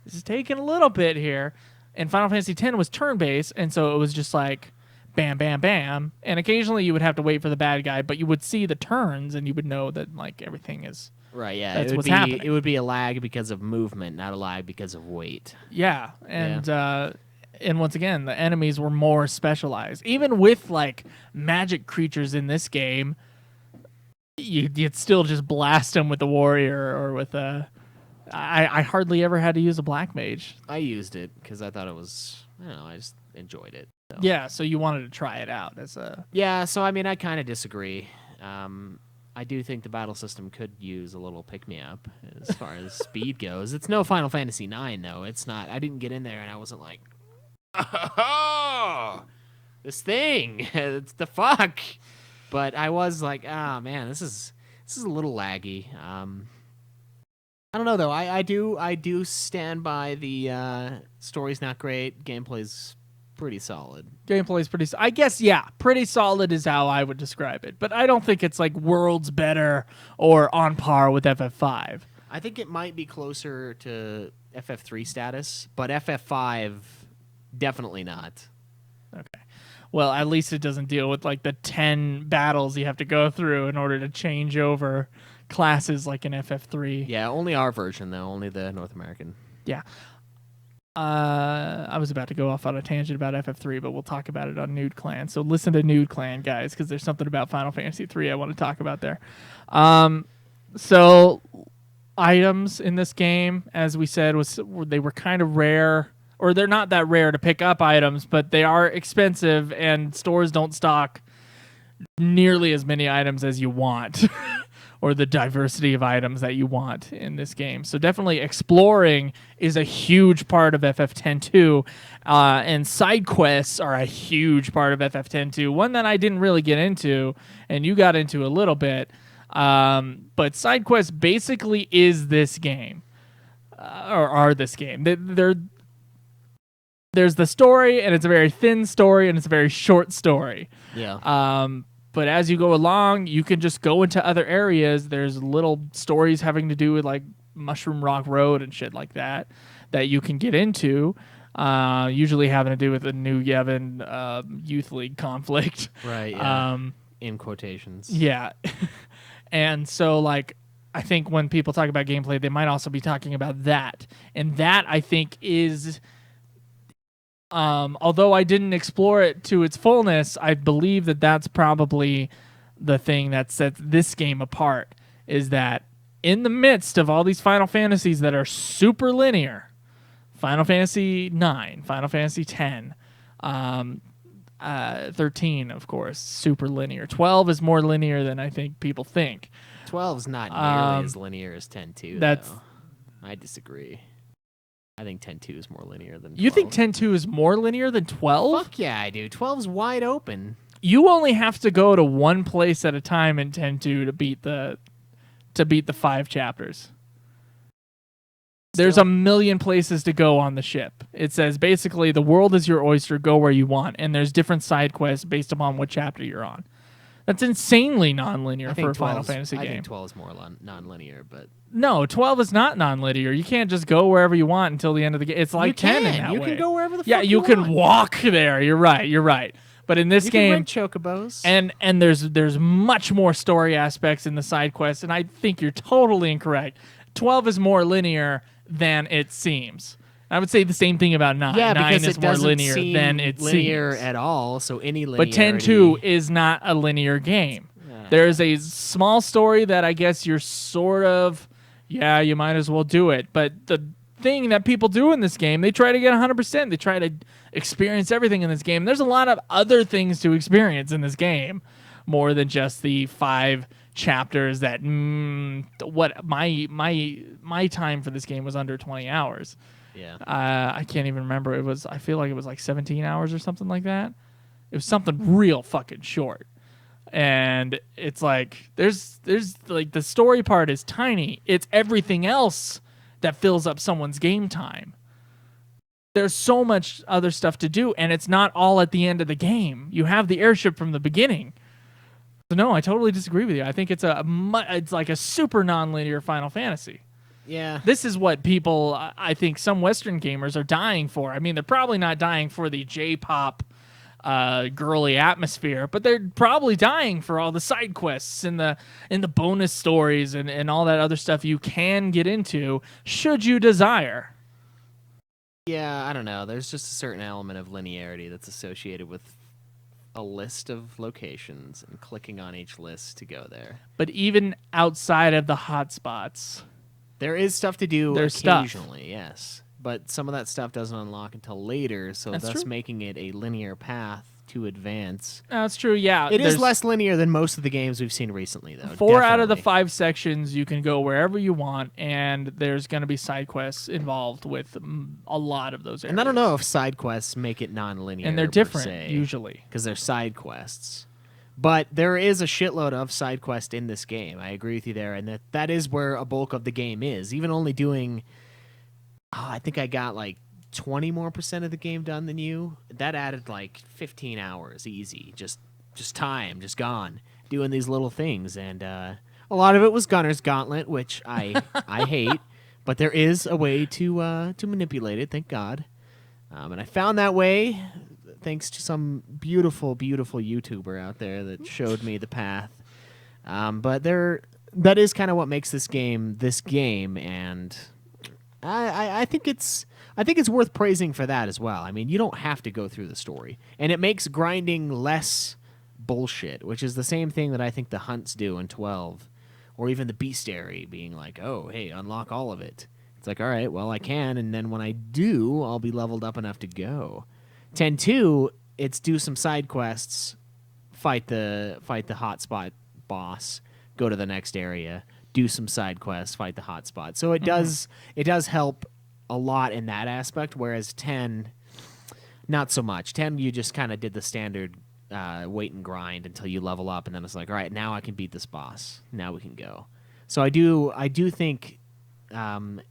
a little bit here. And Final Fantasy X was turn-based, and so it was just like, bam, bam, bam. And occasionally you would have to wait for the bad guy, but you would see the turns, and you would know that like everything is...
Right, yeah.
That's what's happening.
It would be a lag because of movement, not a lag because of weight.
Yeah, and once again, the enemies were more specialized. Even with like magic creatures in this game, you'd still just blast them with the warrior or with a... I hardly ever had to use a black mage.
I used it because I thought it was... I just enjoyed it. So.
Yeah, so you wanted to try it out as a...
Yeah, so I mean, I kind of disagree. I do think the battle system could use a little pick-me-up as far as speed goes. It's no Final Fantasy IX, though. It's not. I didn't get in there, and I wasn't like, oh, this thing, it's the fuck. But I was like, oh, man, this is a little laggy. I don't know, though. I do stand by the story's not great, gameplay's pretty solid.
Gameplay's pretty... I guess, yeah, pretty solid is how I would describe it. But I don't think it's like worlds better or on par with FF5.
I think it might be closer to FF3 status, but FF5 definitely not.
Okay. Well, at least it doesn't deal with like the 10 battles you have to go through in order to change over classes like in FF3.
Yeah, only our version, though. Only the North American.
Yeah. I was about to go off on a tangent about FF3, but we'll talk about it on Nude Clan. So listen to Nude Clan, guys, because there's something about Final Fantasy 3 I want to talk about there. So items in this game, as we said, they were kind of rare, or they're not that rare to pick up items, but they are expensive, and stores don't stock nearly as many items as you want. Or the diversity of items that you want in this game. So definitely exploring is a huge part of FF10-2, and side quests are a huge part of FF10-2, one that I didn't really get into, and you got into a little bit. But side quests basically is this game, or are this game. There's the story, and it's a very thin story, and it's a very short story.
Yeah.
But as you go along, you can just go into other areas. There's little stories having to do with like Mushroom Rock Road and shit like that. that you can get into. Usually having to do with a New Yevon youth league conflict.
Right. Yeah. In quotations.
Yeah. And so, like, I think when people talk about gameplay, they might also be talking about that. And that, I think, is, although I didn't explore it to its fullness, I believe that that's probably the thing that sets this game apart, is that in the midst of all these Final Fantasies that are super linear, Final Fantasy 9, Final Fantasy 10, 13, of course, super linear. 12 is more linear than I think people think.
12's not nearly as linear as 10-2,
That's
though. I disagree. I think 10-2 is more linear than 12.
You think 10-2 is more linear than 12?
Fuck yeah, I do. 12's wide open.
You only have to go to one place at a time in 10-2 to beat the 5 chapters. There's a million places to go on the ship. It says basically the world is your oyster, go where you want, and there's different side quests based upon what chapter you're on. That's insanely non-linear for a Final Fantasy game.
I think 12 is more non-linear, but
no, 12 is not non-linear. You can't just go wherever you want until the end of the game. It's like 10 in that way.
You can go wherever the fuck
you
want.
can walk there. You're right. But in this game,
you can rent chocobos.
And there's much more story aspects in the side quests, and I think you're totally incorrect. 12 is more linear than it seems. I would say the same thing about 9.
Yeah,
9
because
is
it
more
doesn't
linear
seem
than it
linear
seems.
at all. So any linearity.
But 10-2 is not a linear game. There is a small story that I guess you're sort of, you might as well do it. But the thing that people do in this game, they try to get 100%. They try to experience everything in this game. There's a lot of other things to experience in this game, more than just the 5 chapters that what my time for this game was under 20 hours.
Yeah.
I can't even remember. I feel like it was like 17 hours or something like that. It was something real fucking short. And it's like there's like the story part is tiny. It's everything else that fills up someone's game time. There's so much other stuff to do, and it's not all at the end of the game. You have the airship from the beginning. So no, I totally disagree with you. I think it's like a super non-linear Final Fantasy.
Yeah.
This is what people, I think some Western gamers are dying for. I mean, they're probably not dying for the J-pop girly atmosphere, but they're probably dying for all the side quests and the bonus stories and all that other stuff you can get into should you desire.
Yeah, I don't know. There's just a certain element of linearity that's associated with a list of locations and clicking on each list to go there.
But even outside of the hotspots,
there is stuff to do
there's
occasionally,
stuff.
Yes. But some of that stuff doesn't unlock until later, so
That's
thus
true.
making it a linear path to advance.
That's true, yeah.
It is less linear than most of the games we've seen recently, though.
4 out of the
definitely.
5 sections, you can go wherever you want, and there's going to be side quests involved with a lot of those areas.
And I don't know if side quests make it non-linear.
And they're different, usually.
Because they're side quests. But there is a shitload of side quests in this game. I agree with you there. And that is where a bulk of the game is. Even only doing... I think I got like 20% more of the game done than you. That added like 15 hours easy. Just time, just gone. Doing these little things. And a lot of it was Gunner's Gauntlet, which I hate. But there is a way to manipulate it, thank God. And I found that way thanks to some beautiful, beautiful YouTuber out there that showed me the path. But that is kind of what makes this game, and I think it's worth praising for that as well. I mean, you don't have to go through the story, and it makes grinding less bullshit, which is the same thing that I think the hunts do in 12, or even the bestiary being like, oh, hey, unlock all of it. It's like, all right, well, I can, and then when I do, I'll be leveled up enough to go. 10-2, it's do some side quests, fight the hotspot boss, go to the next area, do some side quests, fight the hotspot. So it does help a lot in that aspect, whereas 10, not so much. 10, you just kind of did the standard wait and grind until you level up, and then it's like, all right, now I can beat this boss. Now we can go. So I do think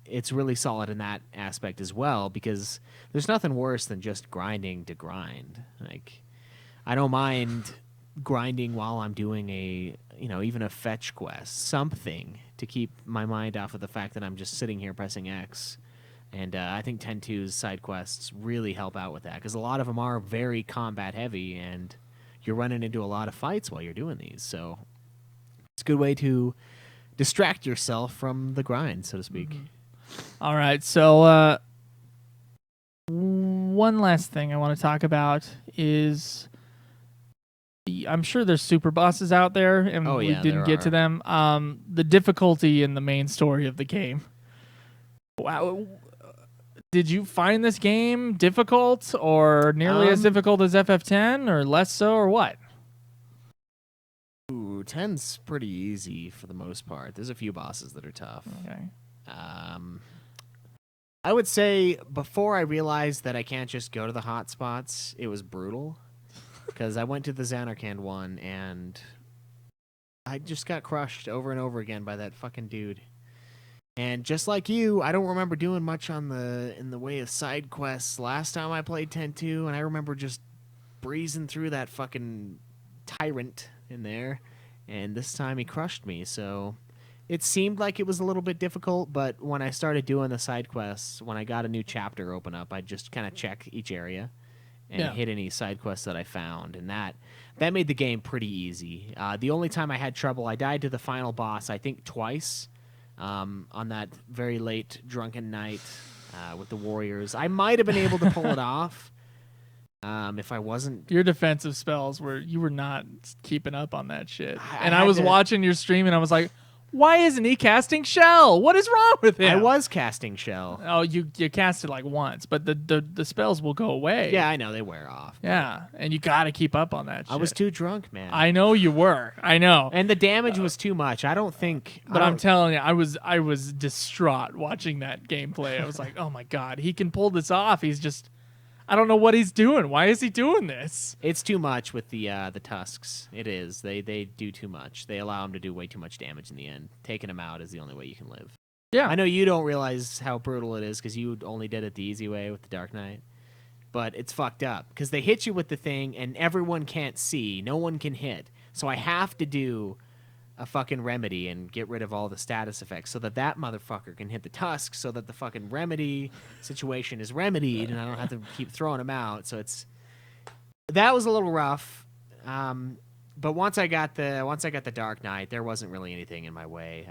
it's really solid in that aspect as well, because there's nothing worse than just grinding to grind. Like, I don't mind grinding while I'm doing even a fetch quest, something to keep my mind off of the fact that I'm just sitting here pressing X And I think 10.2's side quests really help out with that because a lot of them are very combat heavy, and you're running into a lot of fights while you're doing these. So it's a good way to distract yourself from the grind, so to speak.
All right, so one last thing I want to talk about is I'm sure there's super bosses out there, and we didn't get to them. The difficulty in the main story of the game. Wow. Did you find this game difficult or nearly as difficult as FF10 or less so or what?
Ooh, 10's pretty easy for the most part. There's a few bosses that are tough.
Okay.
I would say before I realized that I can't just go to the hot spots, it was brutal. Because I went to the Xanarkand one and I just got crushed over and over again by that fucking dude. And just like you, I don't remember doing much in the way of side quests last time I played 10.2, and I remember just breezing through that fucking tyrant in there, and this time he crushed me, so it seemed like it was a little bit difficult, but when I started doing the side quests, when I got a new chapter open up, I'd just kind of check each area and hit any side quests that I found, and that made the game pretty easy. The only time I had trouble, I died to the final boss, I think twice, on that very late drunken night with the warriors. I might have been able to pull it off if I wasn't.
Your defensive spells you were not keeping up on that shit. I was watching your stream and I was like, why isn't he casting Shell? What is wrong with him?
I was casting Shell.
Oh, you cast it like once, but the spells will go away.
Yeah, I know, they wear off.
Yeah, and you got to keep up on that shit.
I was too drunk, man.
I know you were. I know.
And the damage was too much. I don't think.
But I'm telling you, I was distraught watching that gameplay. I was like, oh my God, he can pull this off. He's just, I don't know what he's doing. Why is he doing this?
It's too much with the tusks. It is. They do too much. They allow him to do way too much damage in the end. Taking him out is the only way you can live.
Yeah.
I know you don't realize how brutal it is because you only did it the easy way with the Dark Knight. But it's fucked up because they hit you with the thing and everyone can't see. No one can hit. So I have to do a fucking remedy and get rid of all the status effects so that motherfucker can hit the tusk so that the fucking remedy situation is remedied and I don't have to keep throwing them out. So that was a little rough. But once I got the Dark Knight, there wasn't really anything in my way.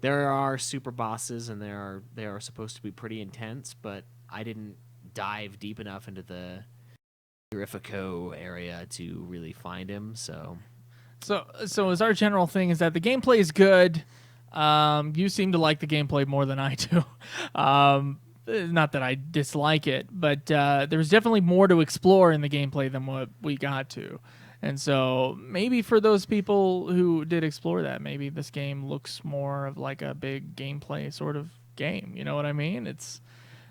There are super bosses and they are supposed to be pretty intense, but I didn't dive deep enough into the Purifico area to really find him. So as our general thing is that the gameplay is good. You seem to like the gameplay more than I do. Not that I dislike it, but there's definitely more to explore in the gameplay than what we got to. And so maybe for those people who did explore that, maybe this game looks more of like a big gameplay sort of game. You know what I mean? It's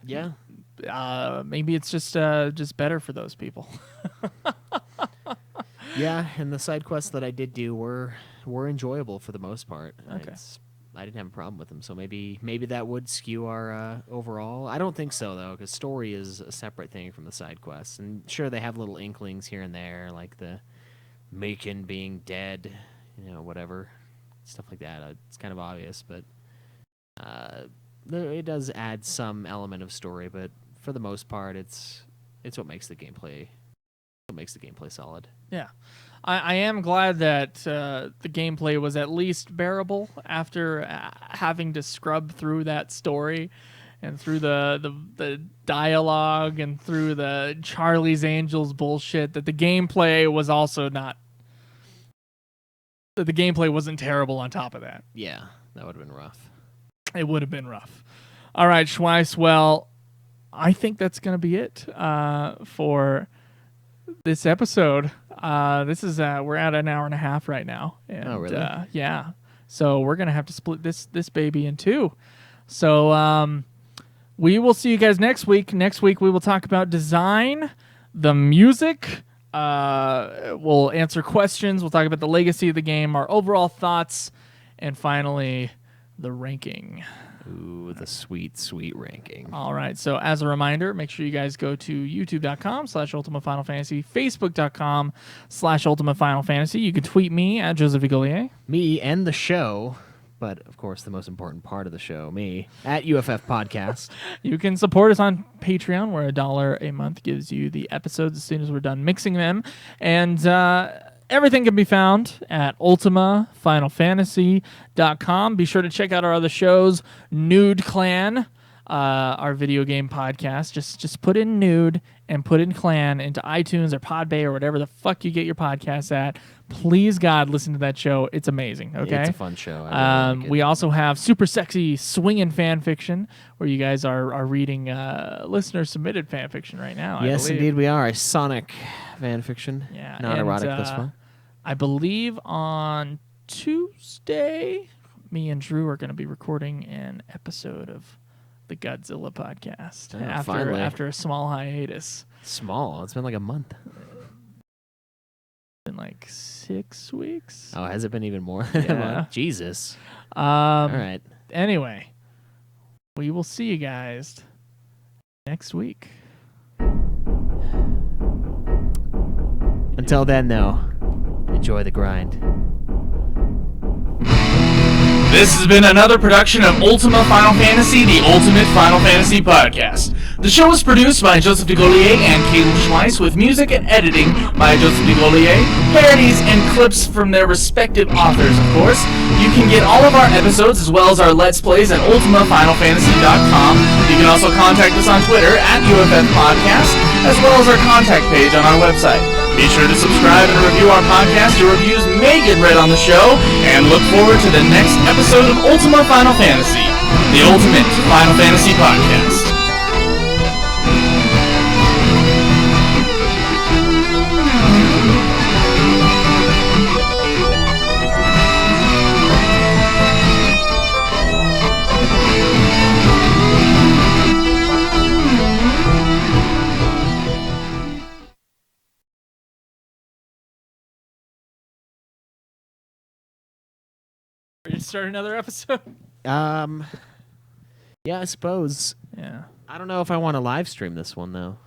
maybe it's just better for those people. Yeah, and the side quests that I did do were enjoyable for the most part.
Okay.
I didn't have a problem with them, so maybe that would skew our overall. I don't think so, though, because story is a separate thing from the side quests. And sure, they have little inklings here and there, like the Macon being dead, whatever, stuff like that. It's kind of obvious, but it does add some element of story. But for the most part, it's what makes the gameplay solid.
Yeah. I am glad that the gameplay was at least bearable after having to scrub through that story and through the dialogue and through the Charlie's Angels bullshit, that the gameplay was also not... That the gameplay wasn't terrible on top of that.
Yeah, that would have been rough. It
would have been rough. All right, Schweiss, well, I think that's going to be it for this episode. This is we're at an hour and a half right now. And,
oh, really?
Yeah. So we're gonna have to split this baby in two. So we will see you guys next week. Next week we will talk about design, the music. We'll answer questions. We'll talk about the legacy of the game, our overall thoughts, and finally the ranking.
Ooh, the sweet, sweet ranking.
All right. So as a reminder, make sure you guys go to youtube.com/Ultima Final Fantasy, facebook.com/Ultima Final Fantasy. You can tweet me at Joseph Vigolier.
Me and the show but of course the most important part of the show, me, at UFF Podcast.
You can support us on Patreon, where $1 a month gives you the episodes as soon as we're done mixing them. And everything can be found at ultimafinalfantasy.com. Be sure to check out our other shows, Nude Clan, our video game podcast. Just put in Nude and put in Clan into iTunes or Podbay or whatever the fuck you get your podcasts at. Please, God, listen to that show. It's amazing, okay?
It's a fun show. I really like it.
We also have super sexy swinging fan fiction, where you guys are reading listener-submitted fan fiction right now.
Yes,
I believe.
indeed we are. A Sonic fan fiction.
Yeah,
Not
and,
erotic this far.
I believe on Tuesday, me and Drew are going to be recording an episode of the Godzilla podcast after a small hiatus.
Small? It's been like a month.
In like 6 weeks.
Oh, has it been even more?
Yeah.
Jesus.
All
right.
Anyway, we will see you guys next week.
Until then, though, enjoy the grind.
This has been another production of Ultima Final Fantasy, the Ultimate Final Fantasy Podcast. The show was produced by Joseph DeGolier and Caleb Schweiss, with music and editing by Joseph DeGolier, parodies and clips from their respective authors, of course. You can get all of our episodes as well as our Let's Plays at ultimafinalfantasy.com. You can also contact us on Twitter at UFF Podcast, as well as our contact page on our website. Be sure to subscribe and review our podcast. Your reviews may get read on the show, and look forward to the next episode of Ultima Final Fantasy, the Ultimate Final Fantasy Podcast. Ready to start another episode?
Yeah, I suppose.
Yeah.
I don't know if I want to live stream this one, though.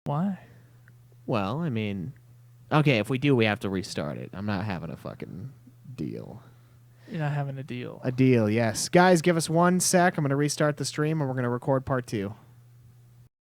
Why?
Well, I mean, okay, if we do, we have to restart it. I'm not having a fucking deal.
You're not having a deal.
A deal, yes. Guys, give us 1 sec. I'm going to restart the stream, and we're going to record part 2.